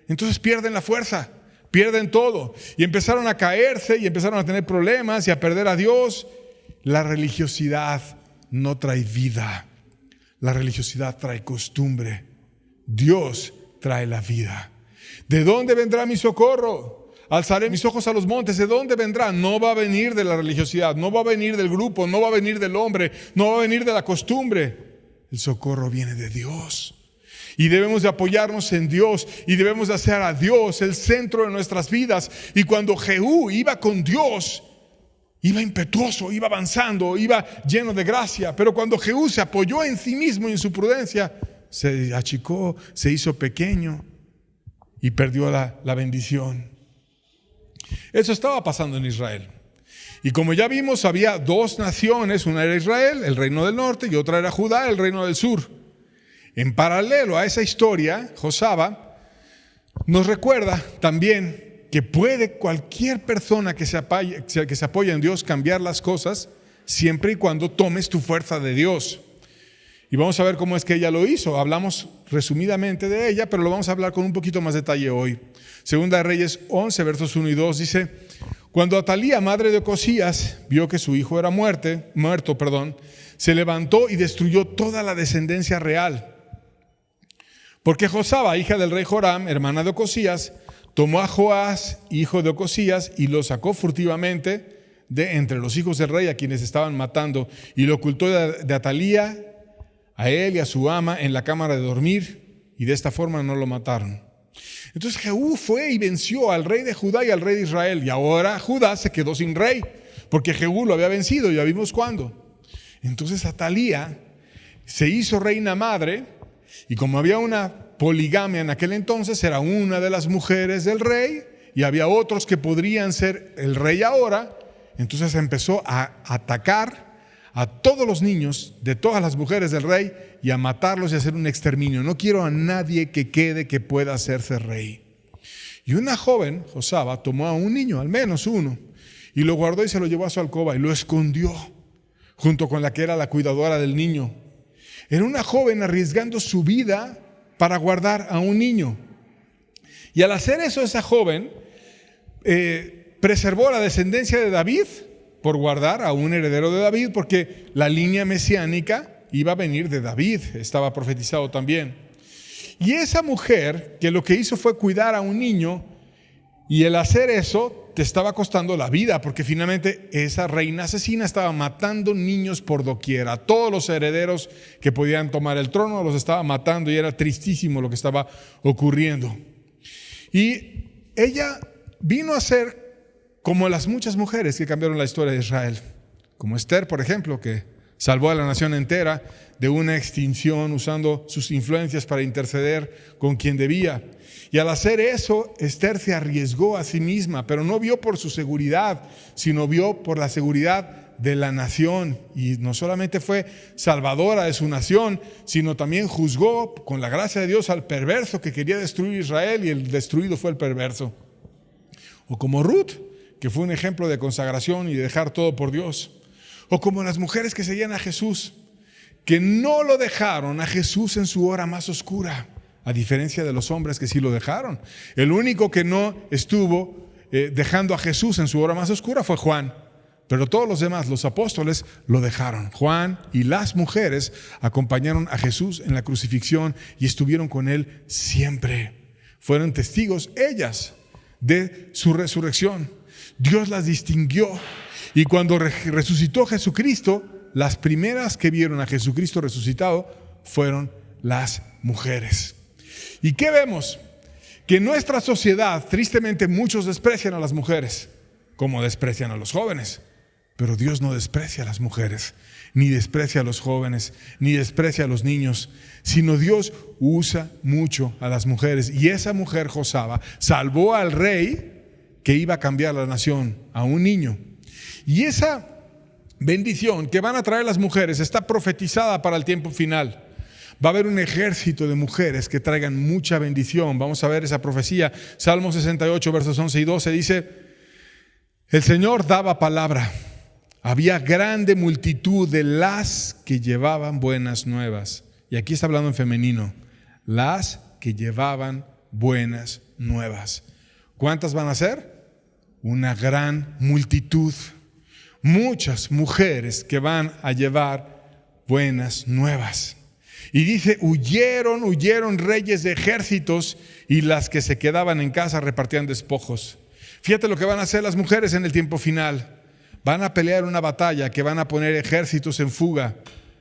entonces pierden la fuerza, pierden todo. Y empezaron a caerse y empezaron a tener problemas y a perder a Dios. La religiosidad no trae vida. La religiosidad trae costumbre. Dios trae la vida. ¿De dónde vendrá mi socorro? Alzaré mis ojos a los montes. ¿De dónde vendrá? No va a venir de la religiosidad, no va a venir del grupo, no va a venir del hombre, no va a venir de la costumbre. El socorro viene de Dios. Y debemos de apoyarnos en Dios y debemos de hacer a Dios el centro de nuestras vidas. Y cuando Jehú iba con Dios, iba impetuoso, iba avanzando, iba lleno de gracia. Pero cuando Jehú se apoyó en sí mismo y en su prudencia, se achicó, se hizo pequeño y perdió la bendición. Eso estaba pasando en Israel. Y como ya vimos, había dos naciones, una era Israel, el reino del norte, y otra era Judá, el reino del sur. En paralelo a esa historia, Josaba nos recuerda también que puede cualquier persona que se apoya en Dios cambiar las cosas, siempre y cuando tomes tu fuerza de Dios. Y vamos a ver cómo es que ella lo hizo. Hablamos resumidamente de ella, pero lo vamos a hablar con un poquito más detalle hoy. Segunda de Reyes 11, versos 1 y 2 dice: cuando Atalía, madre de Ocosías, vio que su hijo era muerto, se levantó y destruyó toda la descendencia real. Porque Josaba, hija del rey Joram, hermana de Ocosías, tomó a Joás, hijo de Ocosías, y lo sacó furtivamente de entre los hijos del rey a quienes estaban matando, y lo ocultó de Atalía, a él y a su ama, en la cámara de dormir, y de esta forma no lo mataron. Entonces Jehú fue y venció al rey de Judá y al rey de Israel, y ahora Judá se quedó sin rey, porque Jehú lo había vencido, ya vimos cuándo. Entonces Atalía se hizo reina madre, y como había una poligamia en aquel entonces, era una de las mujeres del rey, y había otros que podrían ser el rey ahora. Entonces empezó a atacar a todos los niños de todas las mujeres del rey y a matarlos y hacer un exterminio. No quiero a nadie que quede que pueda hacerse rey. Y una joven, Josaba, tomó a un niño, al menos uno, y lo guardó y se lo llevó a su alcoba y lo escondió junto con la que era la cuidadora del niño. Era una joven arriesgando su vida para guardar a un niño. Y al hacer eso, esa joven preservó la descendencia de David por guardar a un heredero de David, porque la línea mesiánica iba a venir de David, estaba profetizado también. Y esa mujer que lo que hizo fue cuidar a un niño, y el hacer eso te estaba costando la vida, porque finalmente esa reina asesina estaba matando niños por doquier. A todos los herederos que podían tomar el trono los estaba matando, y era tristísimo lo que estaba ocurriendo. Y ella vino a ser como las muchas mujeres que cambiaron la historia de Israel, como Esther, por ejemplo, que salvó a la nación entera de una extinción usando sus influencias para interceder con quien debía. Y al hacer eso, Esther se arriesgó a sí misma, pero no vio por su seguridad, sino vio por la seguridad de la nación. Y no solamente fue salvadora de su nación, sino también juzgó con la gracia de Dios al perverso que quería destruir Israel, y el destruido fue el perverso. O como Ruth, que fue un ejemplo de consagración y de dejar todo por Dios. O como las mujeres que seguían a Jesús, que no lo dejaron a Jesús en su hora más oscura, a diferencia de los hombres que sí lo dejaron. El único que no estuvo dejando a Jesús en su hora más oscura fue Juan, pero todos los demás, los apóstoles, lo dejaron. Juan y las mujeres acompañaron a Jesús en la crucifixión y estuvieron con él siempre. Fueron testigos ellas de su resurrección. Dios las distinguió, y cuando resucitó Jesucristo, las primeras que vieron a Jesucristo resucitado fueron las mujeres. ¿Y qué vemos? Que en nuestra sociedad, tristemente, muchos desprecian a las mujeres, como desprecian a los jóvenes. Pero Dios no desprecia a las mujeres, ni desprecia a los jóvenes, ni desprecia a los niños, sino Dios usa mucho a las mujeres. Y esa mujer, Josaba, salvó al rey que iba a cambiar la nación, a un niño. Y esa bendición que van a traer las mujeres está profetizada para el tiempo final. Va a haber un ejército de mujeres que traigan mucha bendición. Vamos a ver esa profecía. Salmo 68, versos 11 y 12 dice: el Señor daba palabra. Había grande multitud de las que llevaban buenas nuevas. Y aquí está hablando en femenino. Las que llevaban buenas nuevas. ¿Cuántas van a ser? Una gran multitud. Muchas mujeres que van a llevar buenas nuevas. Y dice: huyeron reyes de ejércitos, y las que se quedaban en casa repartían despojos. Fíjate lo que van a hacer las mujeres en el tiempo final. Van a pelear una batalla que van a poner ejércitos en fuga.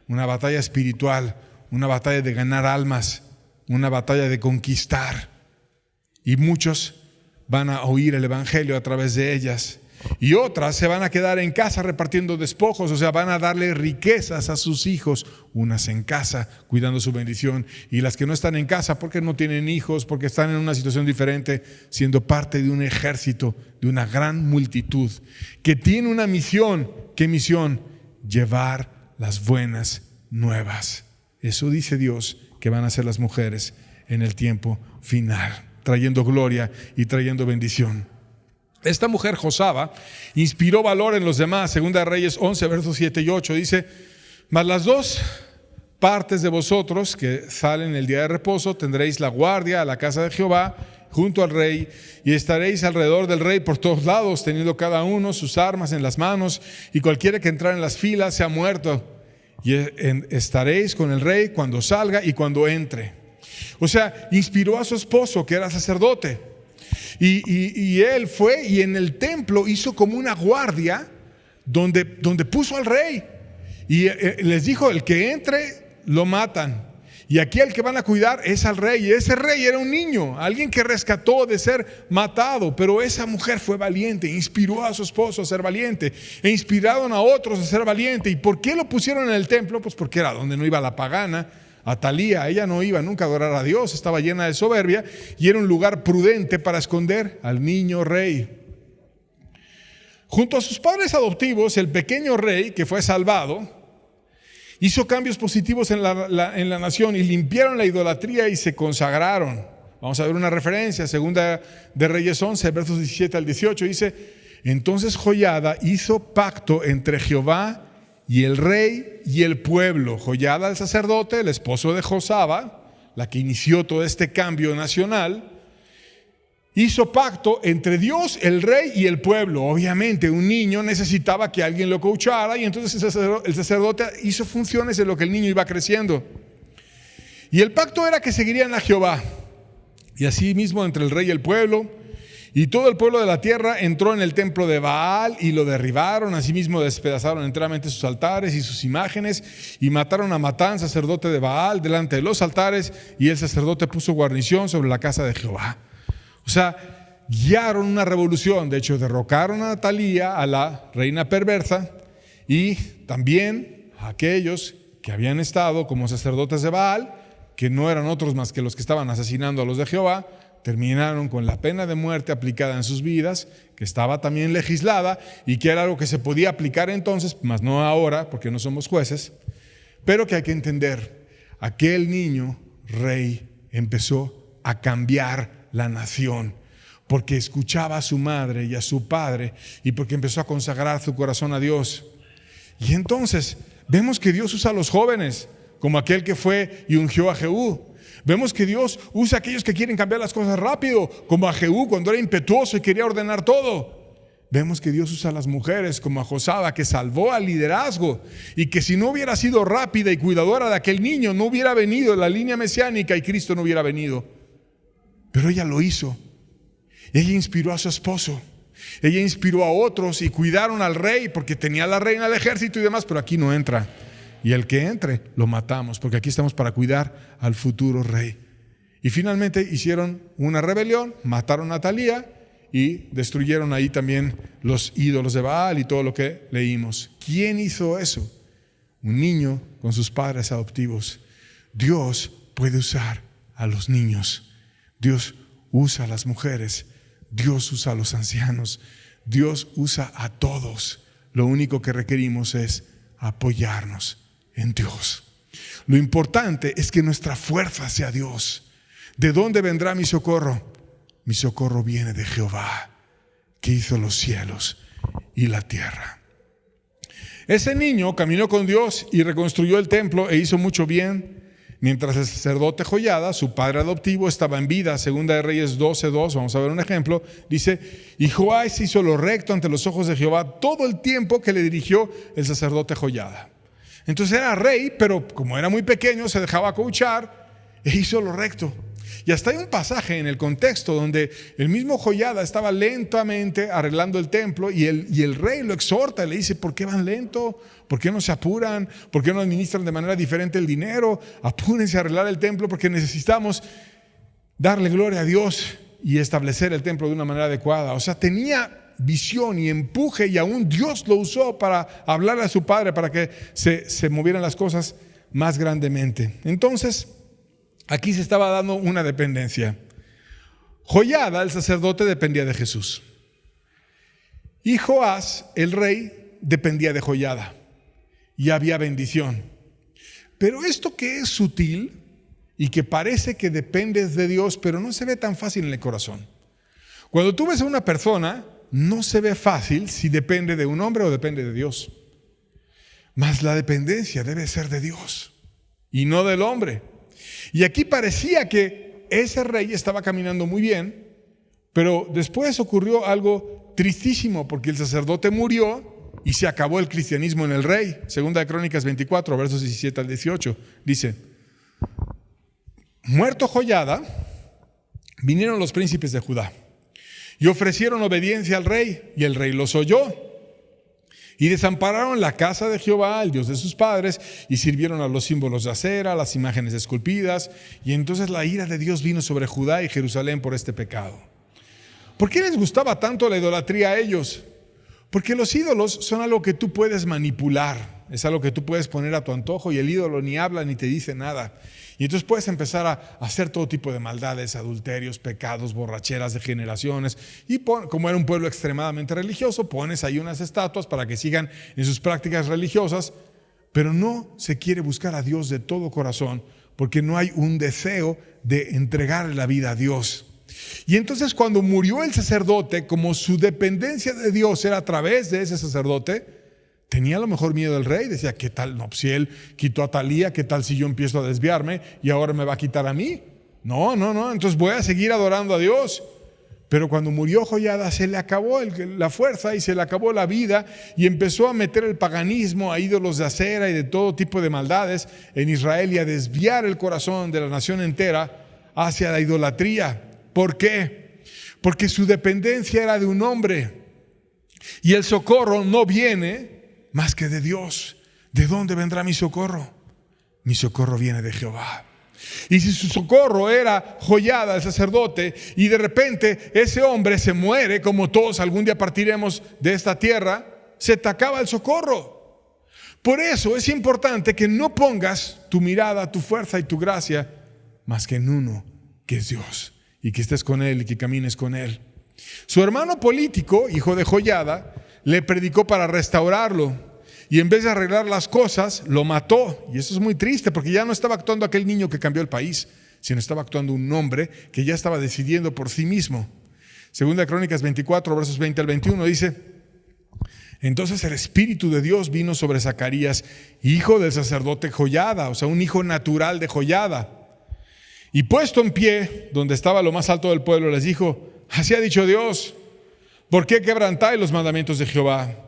Una batalla espiritual, una batalla de ganar almas, una batalla de conquistar. Y muchos van a oír el evangelio a través de ellas. Y otras se van a quedar en casa repartiendo despojos, o sea, van a darle riquezas a sus hijos, unas en casa cuidando su bendición, y las que no están en casa porque no tienen hijos, porque están en una situación diferente, siendo parte de un ejército, de una gran multitud que tiene una misión. ¿Qué misión? Llevar las buenas nuevas. Eso dice Dios que van a hacer las mujeres en el tiempo final, trayendo gloria y trayendo bendición. Esta mujer, Josaba, inspiró valor en los demás. Segunda de Reyes 11, versos 7 y 8 dice: mas las dos partes de vosotros que salen el día de reposo tendréis la guardia a la casa de Jehová junto al rey, y estaréis alrededor del rey por todos lados, teniendo cada uno sus armas en las manos, y cualquiera que entrare en las filas sea muerto. Y estaréis con el rey cuando salga y cuando entre. O sea, inspiró a su esposo, que era sacerdote. Y él fue y en el templo hizo como una guardia donde puso al rey. Y les dijo: el que entre lo matan. Y aquí el que van a cuidar es al rey. Y ese rey era un niño, alguien que rescató de ser matado. Pero esa mujer fue valiente, inspiró a su esposo a ser valiente, e inspiraron a otros a ser valiente. ¿Y por qué lo pusieron en el templo? Pues porque era donde no iba la pagana. Atalía, ella no iba nunca a adorar a Dios, estaba llena de soberbia, y era un lugar prudente para esconder al niño rey. Junto a sus padres adoptivos, el pequeño rey que fue salvado Hizo cambios positivos en la nación y limpiaron la idolatría y se consagraron. Vamos a ver una referencia, Segunda de Reyes 11, versos 17 al 18, dice: entonces Joiada hizo pacto entre Jehová y el rey y el pueblo. Joiada, el sacerdote, el esposo de Josaba, la que inició todo este cambio nacional, hizo pacto entre Dios, el rey y el pueblo. Obviamente un niño necesitaba que alguien lo coachara, y entonces el sacerdote hizo funciones en lo que el niño iba creciendo. Y el pacto era que seguirían a Jehová. Y así mismo entre el rey y el pueblo, y todo el pueblo de la tierra entró en el templo de Baal y lo derribaron. Asimismo despedazaron enteramente sus altares y sus imágenes, y mataron a Matán, sacerdote de Baal, delante de los altares, y el sacerdote puso guarnición sobre la casa de Jehová. O sea, guiaron una revolución. De hecho, derrocaron a Atalía, a la reina perversa, y también a aquellos que habían estado como sacerdotes de Baal, que no eran otros más que los que estaban asesinando a los de Jehová. Terminaron con la pena de muerte aplicada en sus vidas, que estaba también legislada y que era algo que se podía aplicar entonces, mas no ahora, porque no somos jueces. Pero que hay que entender, aquel niño rey empezó a cambiar la nación, porque escuchaba a su madre y a su padre, y porque empezó a consagrar su corazón a Dios. Y entonces vemos que Dios usa a los jóvenes, como aquel que fue y ungió a Jehú. Vemos que Dios usa a aquellos que quieren cambiar las cosas rápido, como a Jehú cuando era impetuoso y quería ordenar todo. Vemos que Dios usa a las mujeres, como a Josaba, que salvó al liderazgo, y que si no hubiera sido rápida y cuidadora de aquel niño, no hubiera venido la línea mesiánica y Cristo no hubiera venido. Pero ella lo hizo. Ella inspiró a su esposo. Ella inspiró a otros y cuidaron al rey, porque tenía a la reina del ejército y demás, pero aquí no entra. Y el que entre, lo matamos, porque aquí estamos para cuidar al futuro rey. Y finalmente hicieron una rebelión, mataron a Atalía y destruyeron ahí también los ídolos de Baal y todo lo que leímos. ¿Quién hizo eso? Un niño con sus padres adoptivos. Dios puede usar a los niños. Dios usa a las mujeres. Dios usa a los ancianos. Dios usa a todos. Lo único que requerimos es apoyarnos en Dios. Lo importante es que nuestra fuerza sea Dios. ¿De dónde vendrá mi socorro? Mi socorro viene de Jehová, que hizo los cielos y la tierra. Ese niño caminó con Dios y reconstruyó el templo e hizo mucho bien, mientras el sacerdote Joiada, su padre adoptivo, estaba en vida. Segunda de Reyes 12:2, vamos a ver un ejemplo. Dice: y Joás hizo lo recto ante los ojos de Jehová todo el tiempo que le dirigió el sacerdote Joiada. Entonces era rey, pero como era muy pequeño, se dejaba coachar e hizo lo recto. Y hasta hay un pasaje en el contexto donde el mismo Joiada estaba lentamente arreglando el templo, y el rey lo exhorta, le dice: ¿por qué van lento? ¿Por qué no se apuran? ¿Por qué no administran de manera diferente el dinero? Apúrense a arreglar el templo, porque necesitamos darle gloria a Dios y establecer el templo de una manera adecuada. O sea, tenía visión y empuje, y aún Dios lo usó para hablarle a su padre para que se movieran las cosas más grandemente. Entonces, aquí se estaba dando una dependencia. Joiada, el sacerdote, dependía de Jesús, y Joás, el rey, dependía de Joiada, y había bendición. Pero esto que es sutil y que parece que dependes de Dios, pero no se ve tan fácil en el corazón. Cuando tú ves a una persona, no se ve fácil si depende de un hombre o depende de Dios. Mas la dependencia debe ser de Dios y no del hombre. Y aquí parecía que ese rey estaba caminando muy bien, pero después ocurrió algo tristísimo, porque el sacerdote murió y se acabó el cristianismo en el rey. Segunda de Crónicas 24, versos 17 al 18, dice: muerto Joiada, vinieron los príncipes de Judá y ofrecieron obediencia al rey, y el rey los oyó. Y desampararon la casa de Jehová, el Dios de sus padres, y sirvieron a los símbolos de acera, a las imágenes esculpidas. Y entonces la ira de Dios vino sobre Judá y Jerusalén por este pecado. ¿Por qué les gustaba tanto la idolatría a ellos? Porque los ídolos son algo que tú puedes manipular. Es algo que tú puedes poner a tu antojo, y el ídolo ni habla ni te dice nada. Y entonces puedes empezar a hacer todo tipo de maldades, adulterios, pecados, borracheras, degeneraciones. Y como era un pueblo extremadamente religioso, pones ahí unas estatuas para que sigan en sus prácticas religiosas. pero no se quiere buscar a Dios de todo corazón porque no hay un deseo de entregarle la vida a Dios. Y entonces cuando murió el sacerdote, como su dependencia de Dios era a través de ese sacerdote, tenía a lo mejor miedo del rey. Decía, ¿qué tal? No, si él quitó a Talía, ¿qué tal si yo empiezo a desviarme y ahora me va a quitar a mí? No, entonces voy a seguir adorando a Dios. Pero cuando murió Joiada se le acabó la fuerza y se le acabó la vida y empezó a meter el paganismo, a ídolos de acera y de todo tipo de maldades en Israel y a desviar el corazón de la nación entera hacia la idolatría. ¿Por qué? Porque su dependencia era de un hombre y el socorro no viene más que de Dios. ¿De dónde vendrá mi socorro? Mi socorro viene de Jehová. Y si su socorro era Joiada, el sacerdote, y de repente ese hombre se muere, como todos algún día partiremos de esta tierra, se te acaba el socorro. Por eso es importante que no pongas tu mirada, tu fuerza y tu gracia más que en uno, que es Dios, y que estés con Él y que camines con Él. Su hermano político, hijo de Joiada, le predicó para restaurarlo. Y en vez de arreglar las cosas, lo mató. Y eso es muy triste porque ya no estaba actuando aquel niño que cambió el país, sino estaba actuando un hombre que ya estaba decidiendo por sí mismo. Segunda Crónicas 24, versos 20 al 21 dice: entonces el Espíritu de Dios vino sobre Zacarías, hijo del sacerdote Joiada, o sea, un hijo natural de Joiada. Y puesto en pie, donde estaba lo más alto del pueblo, les dijo: así ha dicho Dios, ¿por qué quebrantáis los mandamientos de Jehová?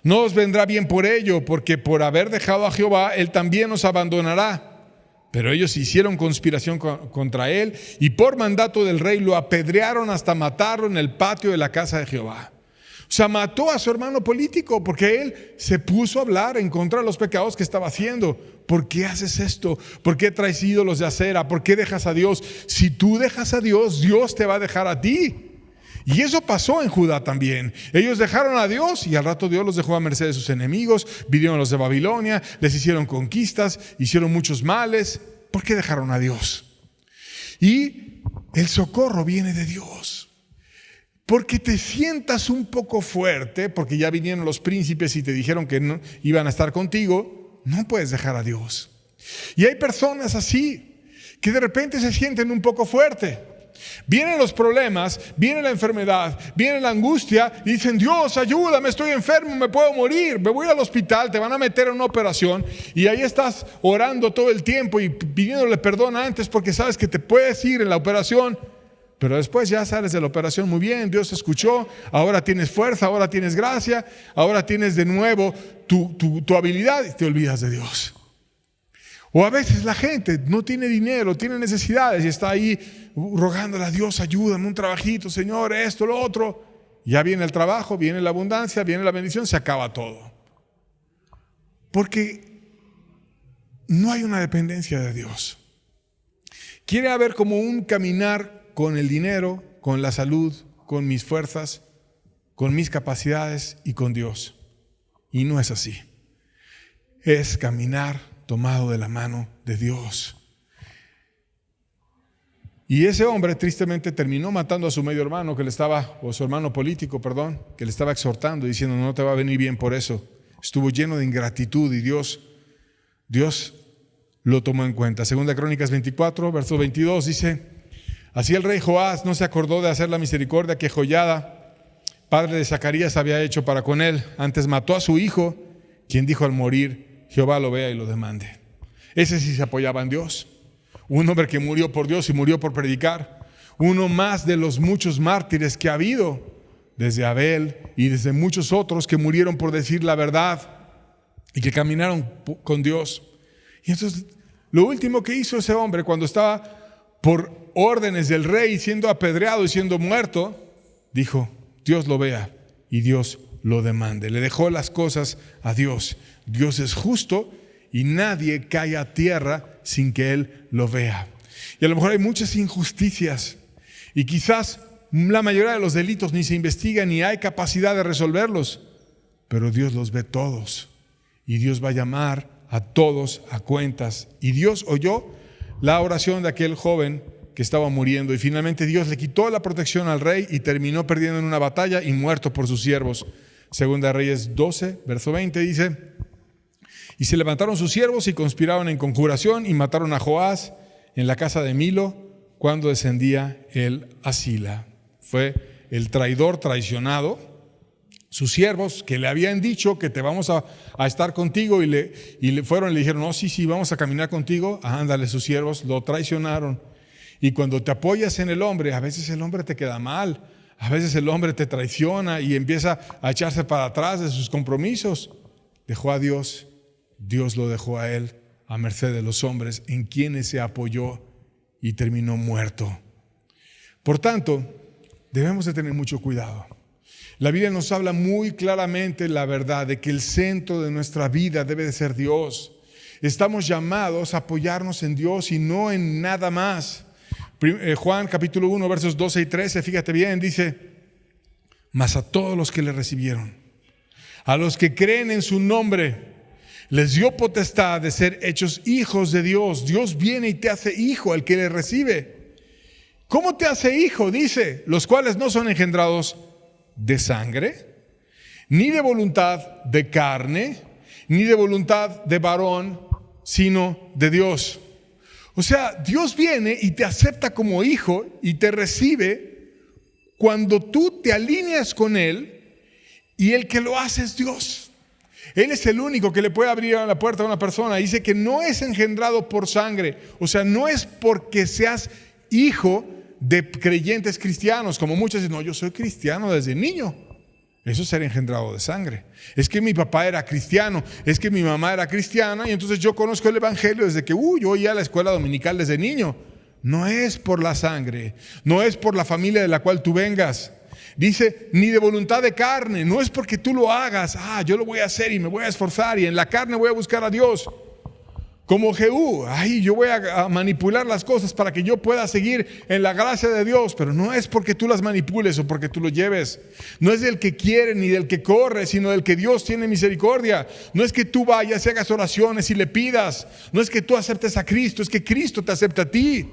No os vendrá bien por ello, porque por haber dejado a Jehová, Él también os abandonará. Pero ellos hicieron conspiración contra Él y por mandato del rey lo apedrearon hasta matarlo en el patio de la casa de Jehová. O sea, mató a su hermano político porque él se puso a hablar en contra de los pecados que estaba haciendo. ¿Por qué haces esto? ¿Por qué traes ídolos de acera? ¿Por qué dejas a Dios? Si tú dejas a Dios, Dios te va a dejar a ti. Y eso pasó en Judá también. Ellos dejaron a Dios y al rato Dios los dejó a merced de sus enemigos. Vinieron los de Babilonia, les hicieron conquistas, hicieron muchos males. ¿Por qué dejaron a Dios? Y el socorro viene de Dios. Porque te sientas un poco fuerte, porque ya vinieron los príncipes y te dijeron que no iban a estar contigo, no puedes dejar a Dios. Y hay personas así, que de repente se sienten un poco fuerte. Vienen los problemas, viene la enfermedad, viene la angustia y dicen: Dios, ayúdame, estoy enfermo, me puedo morir, me voy al hospital, te van a meter en una operación y ahí estás orando todo el tiempo y pidiéndole perdón antes porque sabes que te puedes ir en la operación, pero después ya sales de la operación muy bien, Dios te escuchó, ahora tienes fuerza, ahora tienes gracia, ahora tienes de nuevo tu habilidad y te olvidas de Dios. O a veces la gente no tiene dinero, tiene necesidades y está ahí rogándole a Dios: ayúdame, un trabajito, Señor, esto, lo otro. Ya viene el trabajo, viene la abundancia, viene la bendición, se acaba todo. Porque no hay una dependencia de Dios. Quiere haber como un caminar con el dinero, con la salud, con mis fuerzas, con mis capacidades y con Dios. Y no es así. Es caminar tomado de la mano de Dios. Y ese hombre tristemente terminó matando a su medio hermano o su hermano político, que le estaba exhortando, diciendo: no te va a venir bien por eso. Estuvo lleno de ingratitud y Dios lo tomó en cuenta. Segunda Crónicas 24, verso 22 dice: así el rey Joás no se acordó de hacer la misericordia que Joiada, padre de Zacarías, había hecho para con él. Antes mató a su hijo, quien dijo al morir: Jehová lo vea y lo demande. Ese sí se apoyaba en Dios. Un hombre que murió por Dios y murió por predicar. Uno más de los muchos mártires que ha habido, desde Abel y desde muchos otros que murieron por decir la verdad y que caminaron con Dios. Y entonces lo último que hizo ese hombre cuando estaba por órdenes del rey siendo apedreado y siendo muerto, dijo: Dios lo vea y Dios lo demande. Le dejó las cosas a Dios. Dios es justo y nadie cae a tierra sin que Él lo vea. Y a lo mejor hay muchas injusticias y quizás la mayoría de los delitos ni se investigan ni hay capacidad de resolverlos, pero Dios los ve todos y Dios va a llamar a todos a cuentas. Y Dios oyó la oración de aquel joven que estaba muriendo y finalmente Dios le quitó la protección al rey y terminó perdiendo en una batalla y muerto por sus siervos. Segunda Reyes 12, verso 20 dice: Y se levantaron sus siervos y conspiraron en conjuración y mataron a Joás en la casa de Milo cuando descendía él a Sila. Fue el traidor traicionado. Sus siervos que le habían dicho que te vamos a estar contigo y le dijeron, no, sí, vamos a caminar contigo. Ándale, sus siervos lo traicionaron. Y cuando te apoyas en el hombre, a veces el hombre te queda mal, a veces el hombre te traiciona y empieza a echarse para atrás de sus compromisos. Dejó a Dios, Dios lo dejó a él a merced de los hombres en quienes se apoyó y terminó muerto. Por tanto, debemos de tener mucho cuidado. La Biblia nos habla muy claramente la verdad de que el centro de nuestra vida debe de ser Dios. Estamos llamados a apoyarnos en Dios y no en nada más. Juan capítulo 1 versos 12 y 13, fíjate bien, dice: mas a todos los que le recibieron, a los que creen en su nombre, les dio potestad de ser hechos hijos de Dios. Dios viene y te hace hijo al que le recibe. ¿Cómo te hace hijo? Dice: los cuales no son engendrados de sangre, ni de voluntad de carne, ni de voluntad de varón, sino de Dios. O sea, Dios viene y te acepta como hijo y te recibe cuando tú te alineas con Él, y el que lo hace es Dios. Él es el único que le puede abrir la puerta a una persona. Dice que no es engendrado por sangre. O sea, no es porque seas hijo de creyentes cristianos, como muchos dicen, no, yo soy cristiano desde niño. Eso es ser engendrado de sangre. Es que mi papá era cristiano, es que mi mamá era cristiana, y entonces yo conozco el evangelio desde que yo iba a la escuela dominical desde niño. No es por la sangre, no es por la familia de la cual tú vengas. Dice, ni de voluntad de carne. No es porque tú lo hagas, yo lo voy a hacer y me voy a esforzar y en la carne voy a buscar a Dios. Como Jehú, yo voy a manipular las cosas para que yo pueda seguir en la gracia de Dios. Pero no es porque tú las manipules o porque tú lo lleves. No es del que quiere ni del que corre, sino del que Dios tiene misericordia. No es que tú vayas y hagas oraciones y le pidas. No es que tú aceptes a Cristo, es que Cristo te acepta a ti.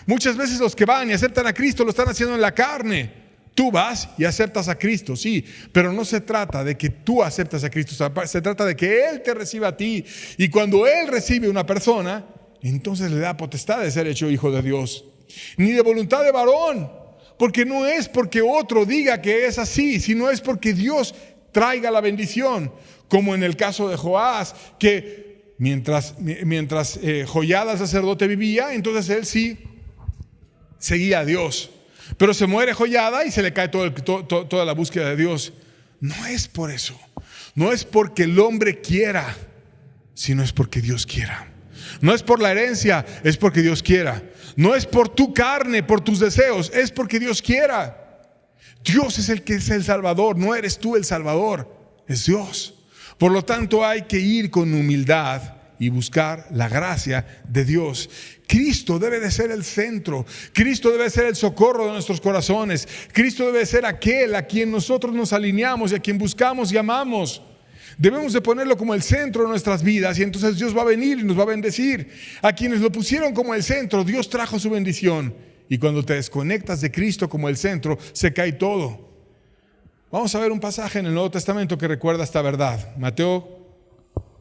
Muchas veces los que van y aceptan a Cristo lo están haciendo en la carne. Tú vas y aceptas a Cristo, sí, pero no se trata de que tú aceptas a Cristo, se trata de que Él te reciba a ti. Y cuando Él recibe a una persona, entonces le da potestad de ser hecho hijo de Dios. Ni de voluntad de varón, porque no es porque otro diga que es así, sino es porque Dios traiga la bendición. Como en el caso de Joás, que mientras Joiada el sacerdote vivía, entonces él sí seguía a Dios. Pero se muere Joiada y se le cae toda la búsqueda de Dios. No es por eso. No es porque el hombre quiera, sino es porque Dios quiera. No es por la herencia, es porque Dios quiera. No es por tu carne, por tus deseos, es porque Dios quiera. Dios es el que es el Salvador, no eres tú el Salvador, es Dios. Por lo tanto, hay que ir con humildad y buscar la gracia de Dios. Cristo debe de ser el centro. Cristo debe ser el socorro de nuestros corazones. Cristo debe ser aquel a quien nosotros nos alineamos y a quien buscamos y amamos. Debemos de ponerlo como el centro de nuestras vidas, y entonces Dios va a venir y nos va a bendecir. A quienes lo pusieron como el centro, Dios trajo su bendición. Y cuando te desconectas de Cristo como el centro, se cae todo. Vamos a ver un pasaje en el Nuevo Testamento que recuerda esta verdad. Mateo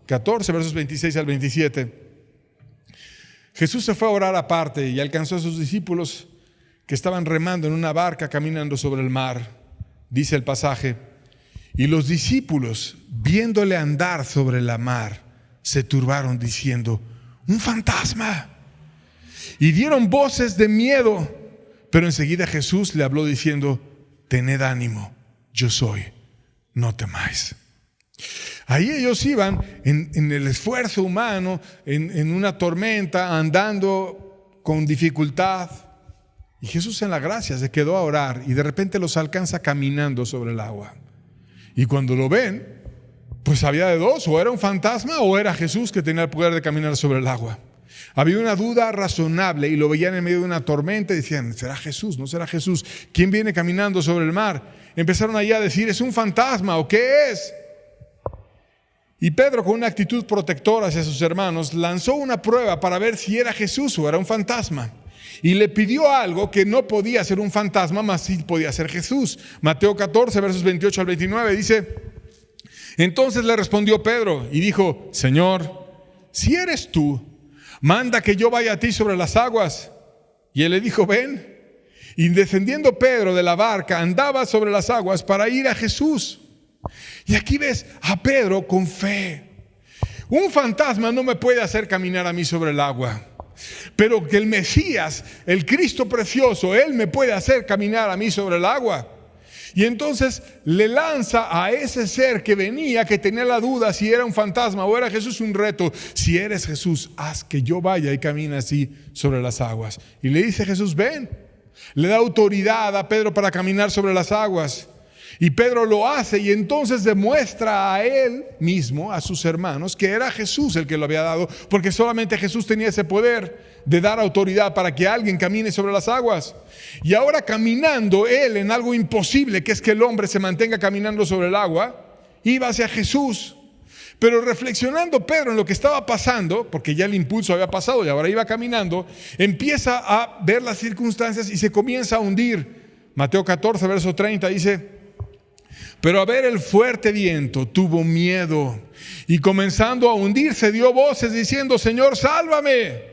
14, versos 26 al 27. Jesús se fue a orar aparte y alcanzó a sus discípulos que estaban remando en una barca caminando sobre el mar. Dice el pasaje: y los discípulos, viéndole andar sobre la mar, se turbaron diciendo: ¡un fantasma! Y dieron voces de miedo. Pero enseguida Jesús le habló diciendo: tened ánimo, yo soy, no temáis. Ahí ellos iban en el esfuerzo humano, en una tormenta, andando con dificultad. Y Jesús en la gracia se quedó a orar y de repente los alcanza caminando sobre el agua. Y cuando lo ven, pues había de dos: o era un fantasma o era Jesús que tenía el poder de caminar sobre el agua. Había una duda razonable y lo veían en medio de una tormenta y decían: ¿será Jesús? ¿No será Jesús? ¿Quién viene caminando sobre el mar? Empezaron ahí a decir: ¿es un fantasma o qué es? Y Pedro, con una actitud protectora hacia sus hermanos, lanzó una prueba para ver si era Jesús o era un fantasma. Y le pidió algo que no podía ser un fantasma, mas sí podía ser Jesús. Mateo 14, versos 28 al 29 dice: Entonces le respondió Pedro y dijo: Señor, si eres tú, manda que yo vaya a ti sobre las aguas. Y él le dijo: ven. Y descendiendo Pedro de la barca, andaba sobre las aguas para ir a Jesús. Y aquí ves a Pedro con fe. Un fantasma no me puede hacer caminar a mí sobre el agua, pero que el Mesías, el Cristo precioso, Él me puede hacer caminar a mí sobre el agua. Y entonces le lanza a ese ser que venía, que tenía la duda si era un fantasma o era Jesús, un reto: si eres Jesús, haz que yo vaya y camine así sobre las aguas. Y le dice Jesús: ven. Le da autoridad a Pedro para caminar sobre las aguas. Y Pedro lo hace, y entonces demuestra a él mismo, a sus hermanos, que era Jesús el que lo había dado, porque solamente Jesús tenía ese poder de dar autoridad para que alguien camine sobre las aguas. Y ahora, caminando él en algo imposible, que es que el hombre se mantenga caminando sobre el agua, iba hacia Jesús. Pero reflexionando Pedro en lo que estaba pasando, porque ya el impulso había pasado y ahora iba caminando, empieza a ver las circunstancias y se comienza a hundir. Mateo 14, verso 30 dice: pero a ver el fuerte viento tuvo miedo, y comenzando a hundirse dio voces diciendo: Señor, sálvame.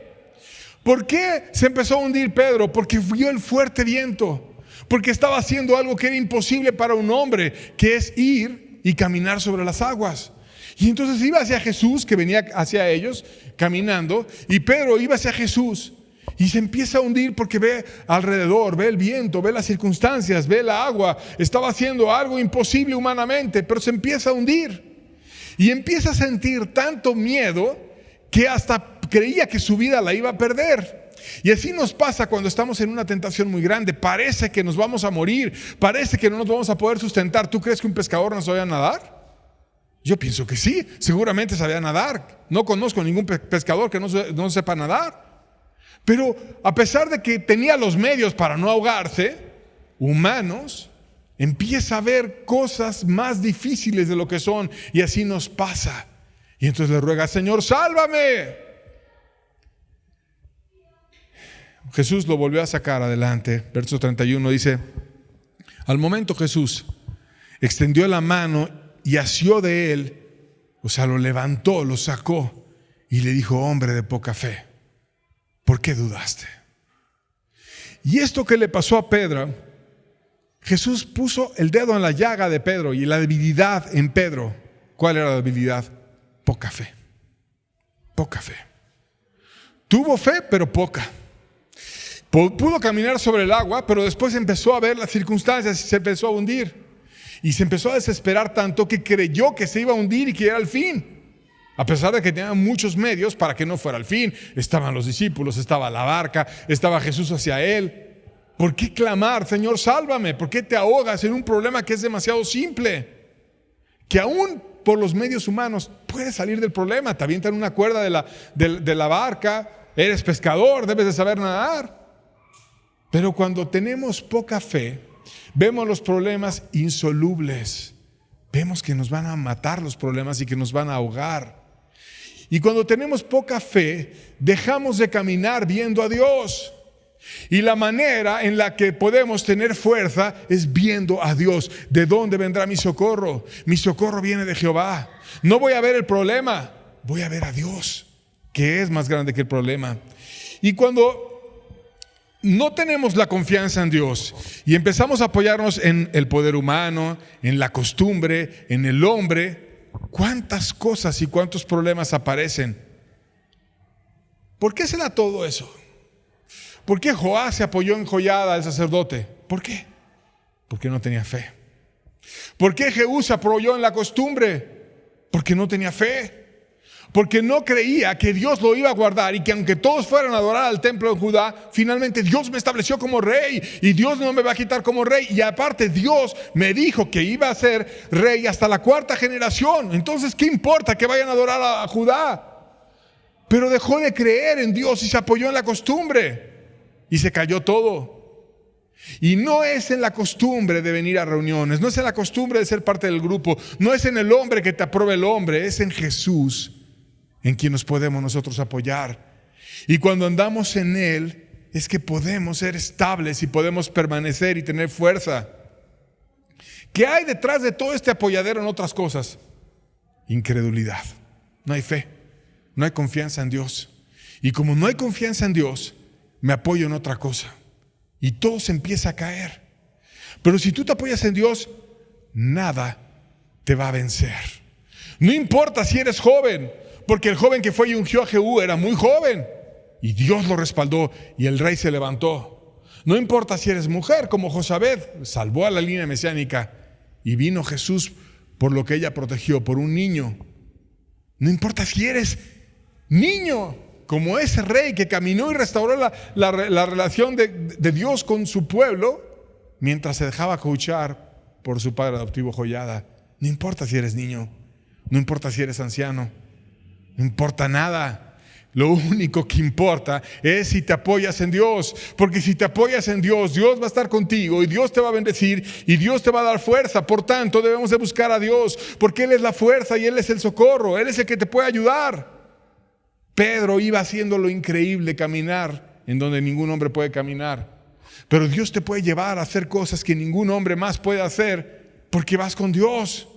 ¿Por qué se empezó a hundir Pedro? Porque vio el fuerte viento, porque estaba haciendo algo que era imposible para un hombre, que es ir y caminar sobre las aguas. Y entonces iba hacia Jesús, que venía hacia ellos caminando, y Pedro iba hacia Jesús y se empieza a hundir porque ve alrededor, ve el viento, ve las circunstancias, ve la agua. Estaba haciendo algo imposible humanamente, pero se empieza a hundir y empieza a sentir tanto miedo que hasta creía que su vida la iba a perder. Y así nos pasa cuando estamos en una tentación muy grande. Parece que nos vamos a morir, parece que no nos vamos a poder sustentar. ¿Tú crees que un pescador no sabía nadar? Yo pienso que sí, seguramente sabía nadar. No conozco ningún pescador que no sepa nadar. Pero a pesar de que tenía los medios para no ahogarse, humanos, empieza a ver cosas más difíciles de lo que son, y así nos pasa. Y entonces le ruega: Señor, sálvame. Jesús lo volvió a sacar adelante. Verso 31 dice: al momento Jesús extendió la mano y asió de él, o sea, lo levantó, lo sacó y le dijo: hombre de poca fe, ¿por qué dudaste? Y esto que le pasó a Pedro, Jesús puso el dedo en la llaga de Pedro y la debilidad en Pedro. ¿Cuál era la debilidad? Poca fe. Poca fe. Tuvo fe, pero poca. Pudo caminar sobre el agua, pero después empezó a ver las circunstancias y se empezó a hundir. Y se empezó a desesperar tanto que creyó que se iba a hundir y que era el fin. A pesar de que tenía muchos medios para que no fuera el fin. Estaban los discípulos, estaba la barca, estaba Jesús hacia él. ¿Por qué clamar: Señor, sálvame? ¿Por qué te ahogas en un problema que es demasiado simple? Que aún por los medios humanos puedes salir del problema. Te avientan una cuerda de la barca, eres pescador, debes de saber nadar. Pero cuando tenemos poca fe, vemos los problemas insolubles. Vemos que nos van a matar los problemas y que nos van a ahogar. Y cuando tenemos poca fe, dejamos de caminar viendo a Dios. Y la manera en la que podemos tener fuerza es viendo a Dios. ¿De dónde vendrá mi socorro? Mi socorro viene de Jehová. No voy a ver el problema, voy a ver a Dios, que es más grande que el problema. Y cuando no tenemos la confianza en Dios y empezamos a apoyarnos en el poder humano, en la costumbre, en el hombre, ¿cuántas cosas y cuántos problemas aparecen? ¿Por qué será todo eso? ¿Por qué Joás se apoyó en Joiada, el sacerdote? ¿Por qué? Porque no tenía fe. ¿Por qué Jehú se apoyó en la costumbre? Porque no tenía fe. Porque no creía que Dios lo iba a guardar y que aunque todos fueran a adorar al templo de Judá, finalmente Dios me estableció como rey y Dios no me va a quitar como rey. Y aparte Dios me dijo que iba a ser rey hasta la 4ª generación. Entonces, ¿qué importa que vayan a adorar a Judá? Pero dejó de creer en Dios y se apoyó en la costumbre y se cayó todo. Y no es en la costumbre de venir a reuniones, no es en la costumbre de ser parte del grupo, no es en el hombre que te apruebe el hombre, es en Jesús en quien nos podemos nosotros apoyar. Y cuando andamos en Él es que podemos ser estables y podemos permanecer y tener fuerza. ¿Qué hay detrás de todo este apoyadero en otras cosas? incredulidad. No hay fe, no hay confianza en Dios. Y como no hay confianza en Dios, me apoyo en otra cosa. Y todo se empieza a caer. Pero si tú te apoyas en Dios, nada te va a vencer. No importa si eres joven, porque el joven que fue y ungió a Jehú era muy joven. Y Dios lo respaldó y el rey se levantó. No importa si eres mujer, como Josabed, salvó a la línea mesiánica. Y vino Jesús por lo que ella protegió, por un niño. No importa si eres niño, como ese rey que caminó y restauró la relación de Dios con su pueblo, mientras se dejaba coachar por su padre adoptivo Joiada. No importa si eres niño, no importa si eres anciano, no importa nada. Lo único que importa es si te apoyas en Dios, porque si te apoyas en Dios, Dios va a estar contigo y Dios te va a bendecir y Dios te va a dar fuerza. Por tanto, debemos de buscar a Dios, porque Él es la fuerza y Él es el socorro, Él es el que te puede ayudar. Pedro iba haciendo lo increíble, caminar en donde ningún hombre puede caminar. Pero Dios te puede llevar a hacer cosas que ningún hombre más puede hacer, porque vas con Dios.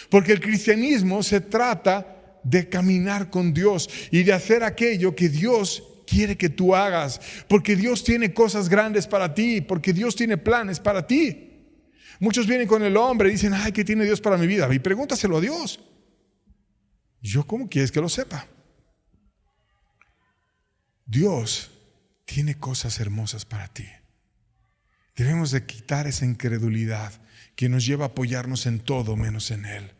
Porque el cristianismo se trata de caminar con Dios y de hacer aquello que Dios quiere que tú hagas, porque Dios tiene cosas grandes para ti, porque Dios tiene planes para ti. Muchos vienen con el hombre y dicen: ay, ¿qué tiene Dios para mi vida? Y pregúntaselo a Dios. ¿Yo cómo quieres que lo sepa? Dios tiene cosas hermosas para ti. Debemos de quitar esa incredulidad que nos lleva a apoyarnos en todo menos en Él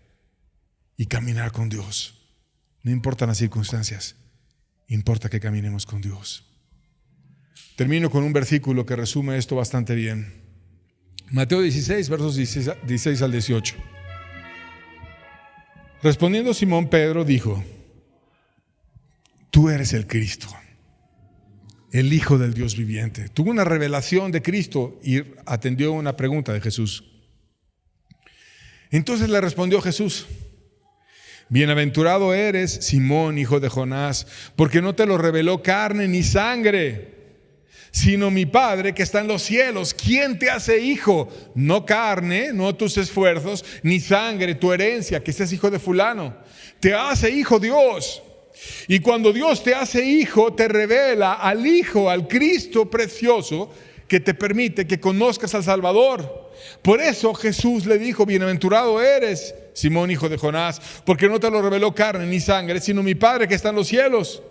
y caminar con Dios. No importan las circunstancias, importa que caminemos con Dios. Termino con un versículo que resume esto bastante bien. Mateo 16, versos 16 al 18. Respondiendo Simón Pedro dijo: tú eres el Cristo, el Hijo del Dios viviente. Tuvo una revelación de Cristo y atendió una pregunta de Jesús. Entonces le respondió Jesús: bienaventurado eres, Simón, hijo de Jonás, porque no te lo reveló carne ni sangre, sino mi Padre que está en los cielos. ¿Quién te hace hijo? No carne, no tus esfuerzos, ni sangre, tu herencia, que seas hijo de fulano. Te hace hijo Dios. Y cuando Dios te hace hijo, te revela al Hijo, al Cristo precioso, que te permite que conozcas al Salvador. Por eso Jesús le dijo: bienaventurado eres, Simón, hijo de Jonás, porque no te lo reveló carne ni sangre, sino mi Padre que está en los cielos.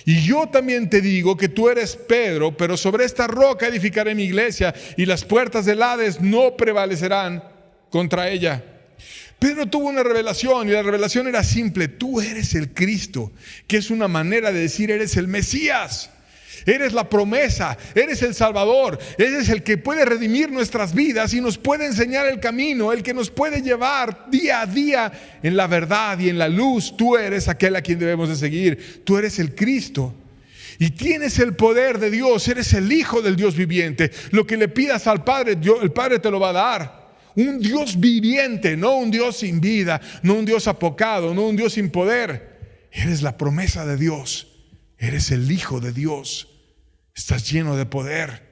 Y yo también te digo que tú eres Pedro, pero sobre esta roca edificaré mi iglesia, y las puertas del Hades no prevalecerán contra ella. Pedro tuvo una revelación, y la revelación era simple: tú eres el Cristo, que es una manera de decir eres el Mesías. Eres la promesa, eres el Salvador, eres el que puede redimir nuestras vidas y nos puede enseñar el camino, el que nos puede llevar día a día en la verdad y en la luz. Tú eres aquel a quien debemos de seguir, tú eres el Cristo y tienes el poder de Dios, eres el Hijo del Dios viviente. Lo que le pidas al Padre, el Padre te lo va a dar. Un Dios viviente, no un Dios sin vida, no un Dios apocado, no un Dios sin poder. Eres la promesa de Dios, eres el Hijo de Dios. Estás lleno de poder.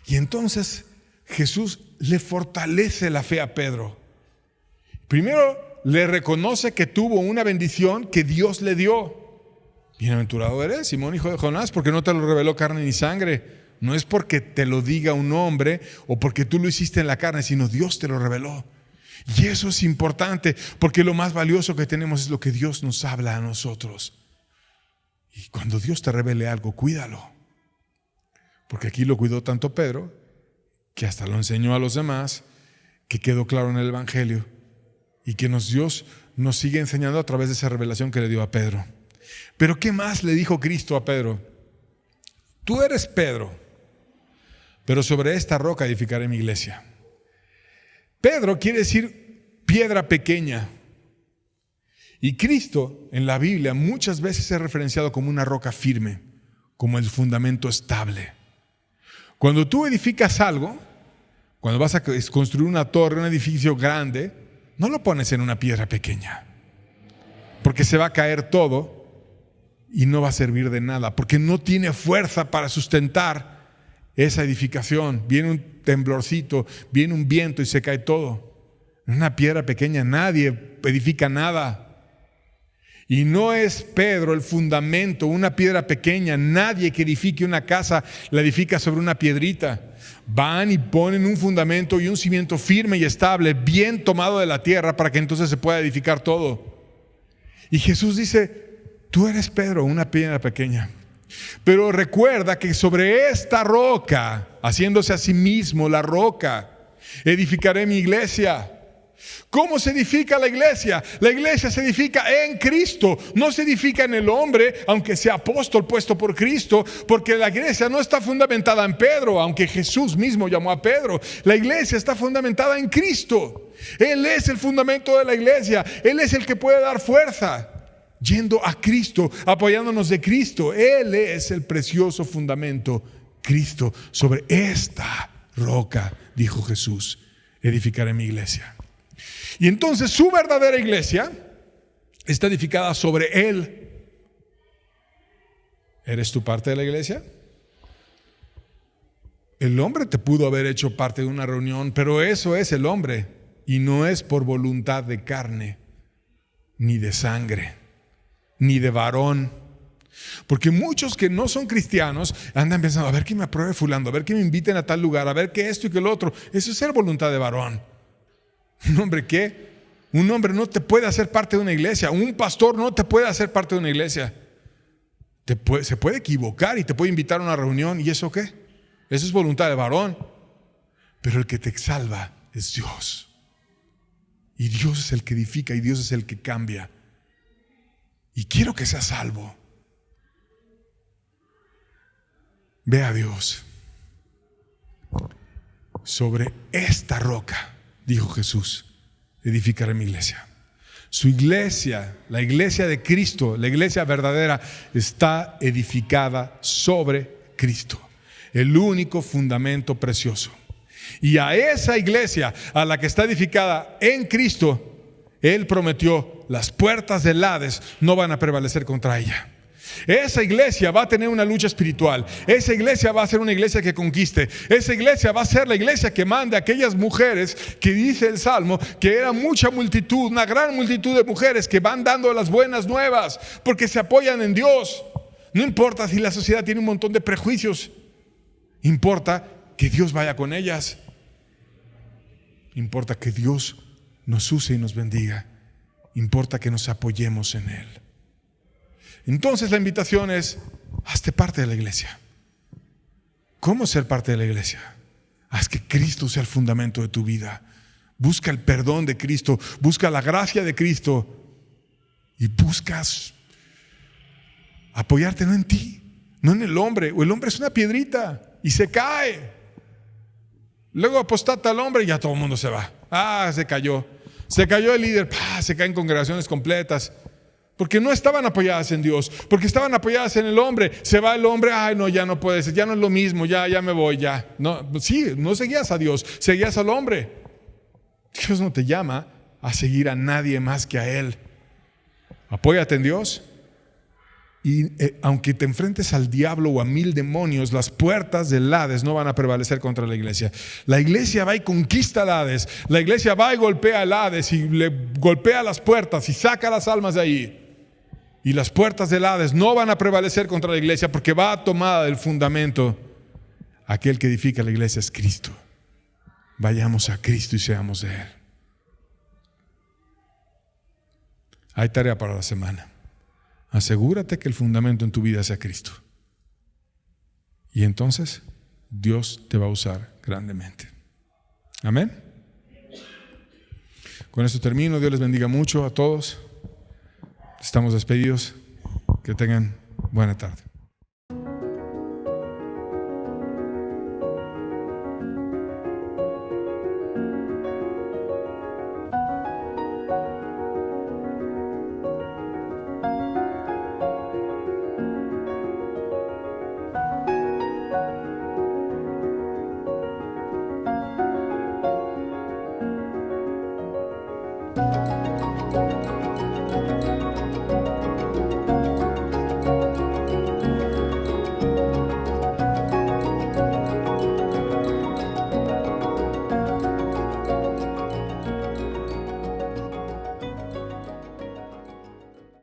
Y entonces Jesús le fortalece la fe a Pedro. Primero le reconoce que tuvo una bendición que Dios le dio. Bienaventurado eres, Simón, hijo de Jonás, porque no te lo reveló carne ni sangre. No es porque te lo diga un hombre o porque tú lo hiciste en la carne, sino Dios te lo reveló. Y eso es importante, porque lo más valioso que tenemos es lo que Dios nos habla a nosotros. Y cuando Dios te revele algo, cuídalo. Porque aquí lo cuidó tanto Pedro, que hasta lo enseñó a los demás, que quedó claro en el Evangelio, y que Dios nos sigue enseñando a través de esa revelación que le dio a Pedro. Pero ¿qué más le dijo Cristo a Pedro? Tú eres Pedro, pero sobre esta roca edificaré mi iglesia. Pedro quiere decir piedra pequeña. Y Cristo en la Biblia muchas veces es referenciado como una roca firme, como el fundamento estable. Cuando tú edificas algo, cuando vas a construir una torre, un edificio grande, no lo pones en una piedra pequeña, porque se va a caer todo y no va a servir de nada, porque no tiene fuerza para sustentar esa edificación. Viene un temblorcito, viene un viento y se cae todo. Una piedra pequeña, nadie edifica nada. Y no es Pedro el fundamento, una piedra pequeña. Nadie que edifique una casa la edifica sobre una piedrita. Van y ponen un fundamento y un cimiento firme y estable, bien tomado de la tierra, para que entonces se pueda edificar todo. Y Jesús dice: tú eres Pedro, una piedra pequeña. Pero recuerda que sobre esta roca, haciéndose a sí mismo la roca, edificaré mi iglesia. ¿Cómo se edifica la iglesia? La iglesia se edifica en Cristo, no se edifica en el hombre, aunque sea apóstol puesto por Cristo, porque la iglesia no está fundamentada en Pedro, aunque Jesús mismo llamó a Pedro. La iglesia está fundamentada en Cristo. Él es el fundamento de la iglesia. Él es el que puede dar fuerza, yendo a Cristo, apoyándonos de Cristo. Él es el precioso fundamento, Cristo. Sobre esta roca, dijo Jesús, edificaré mi iglesia. Y entonces su verdadera iglesia está edificada sobre Él. ¿Eres tú parte de la iglesia? El hombre te pudo haber hecho parte de una reunión, pero eso es el hombre, y no es por voluntad de carne, ni de sangre, ni de varón. Porque muchos que no son cristianos andan pensando: a ver que me apruebe fulano, a ver que me inviten a tal lugar, a ver que esto y que lo otro. Eso es ser voluntad de varón. ¿Un hombre qué? Un hombre no te puede hacer parte de una iglesia. Un pastor no te puede hacer parte de una iglesia. Se puede equivocar y te puede invitar a una reunión. ¿Y eso qué? Eso es voluntad de varón. Pero el que te salva es Dios. Y Dios es el que edifica y Dios es el que cambia. Y quiero que seas salvo. Ve a Dios. Sobre esta roca, dijo Jesús, edificaré mi iglesia. Su iglesia, la iglesia de Cristo, la iglesia verdadera, está edificada sobre Cristo, el único fundamento precioso. Y a esa iglesia, a la que está edificada en Cristo, Él prometió: las puertas del Hades no van a prevalecer contra ella. Esa iglesia va a tener una lucha espiritual. Esa iglesia va a ser una iglesia que conquiste. Esa iglesia va a ser la iglesia que mande a aquellas mujeres que dice el Salmo que era mucha multitud, una gran multitud de mujeres que van dando las buenas nuevas porque se apoyan en Dios. No importa si la sociedad tiene un montón de prejuicios, importa que Dios vaya con ellas. Importa que Dios nos use y nos bendiga. Importa que nos apoyemos en Él. Entonces la invitación es: hazte parte de la iglesia. ¿Cómo ser parte de la iglesia? Haz que Cristo sea el fundamento de tu vida. Busca el perdón de Cristo, busca la gracia de Cristo y buscas apoyarte no en ti, no en el hombre. O el hombre es una piedrita y se cae. Luego apostata al hombre y ya todo el mundo se va. Se cayó. Se cayó el líder, se caen congregaciones completas. Porque no estaban apoyadas en Dios, porque estaban apoyadas en el hombre. Se va el hombre, no, ya no puede ser, ya no es lo mismo, ya me voy, ya. No, sí, no seguías a Dios, seguías al hombre. Dios no te llama a seguir a nadie más que a Él. Apóyate en Dios. Y aunque te enfrentes al diablo o a 1000 demonios, las puertas del Hades no van a prevalecer contra la iglesia. La iglesia va y conquista el Hades. La iglesia va y golpea el Hades y le golpea las puertas y saca las almas de ahí. Y las puertas del Hades no van a prevalecer contra la iglesia porque va tomada del fundamento. Aquel que edifica la iglesia es Cristo. Vayamos a Cristo y seamos de Él. Hay tarea para la semana. Asegúrate que el fundamento en tu vida sea Cristo. Y entonces Dios te va a usar grandemente. Amén. Con esto termino. Dios les bendiga mucho a todos. Estamos despedidos. Que tengan buena tarde.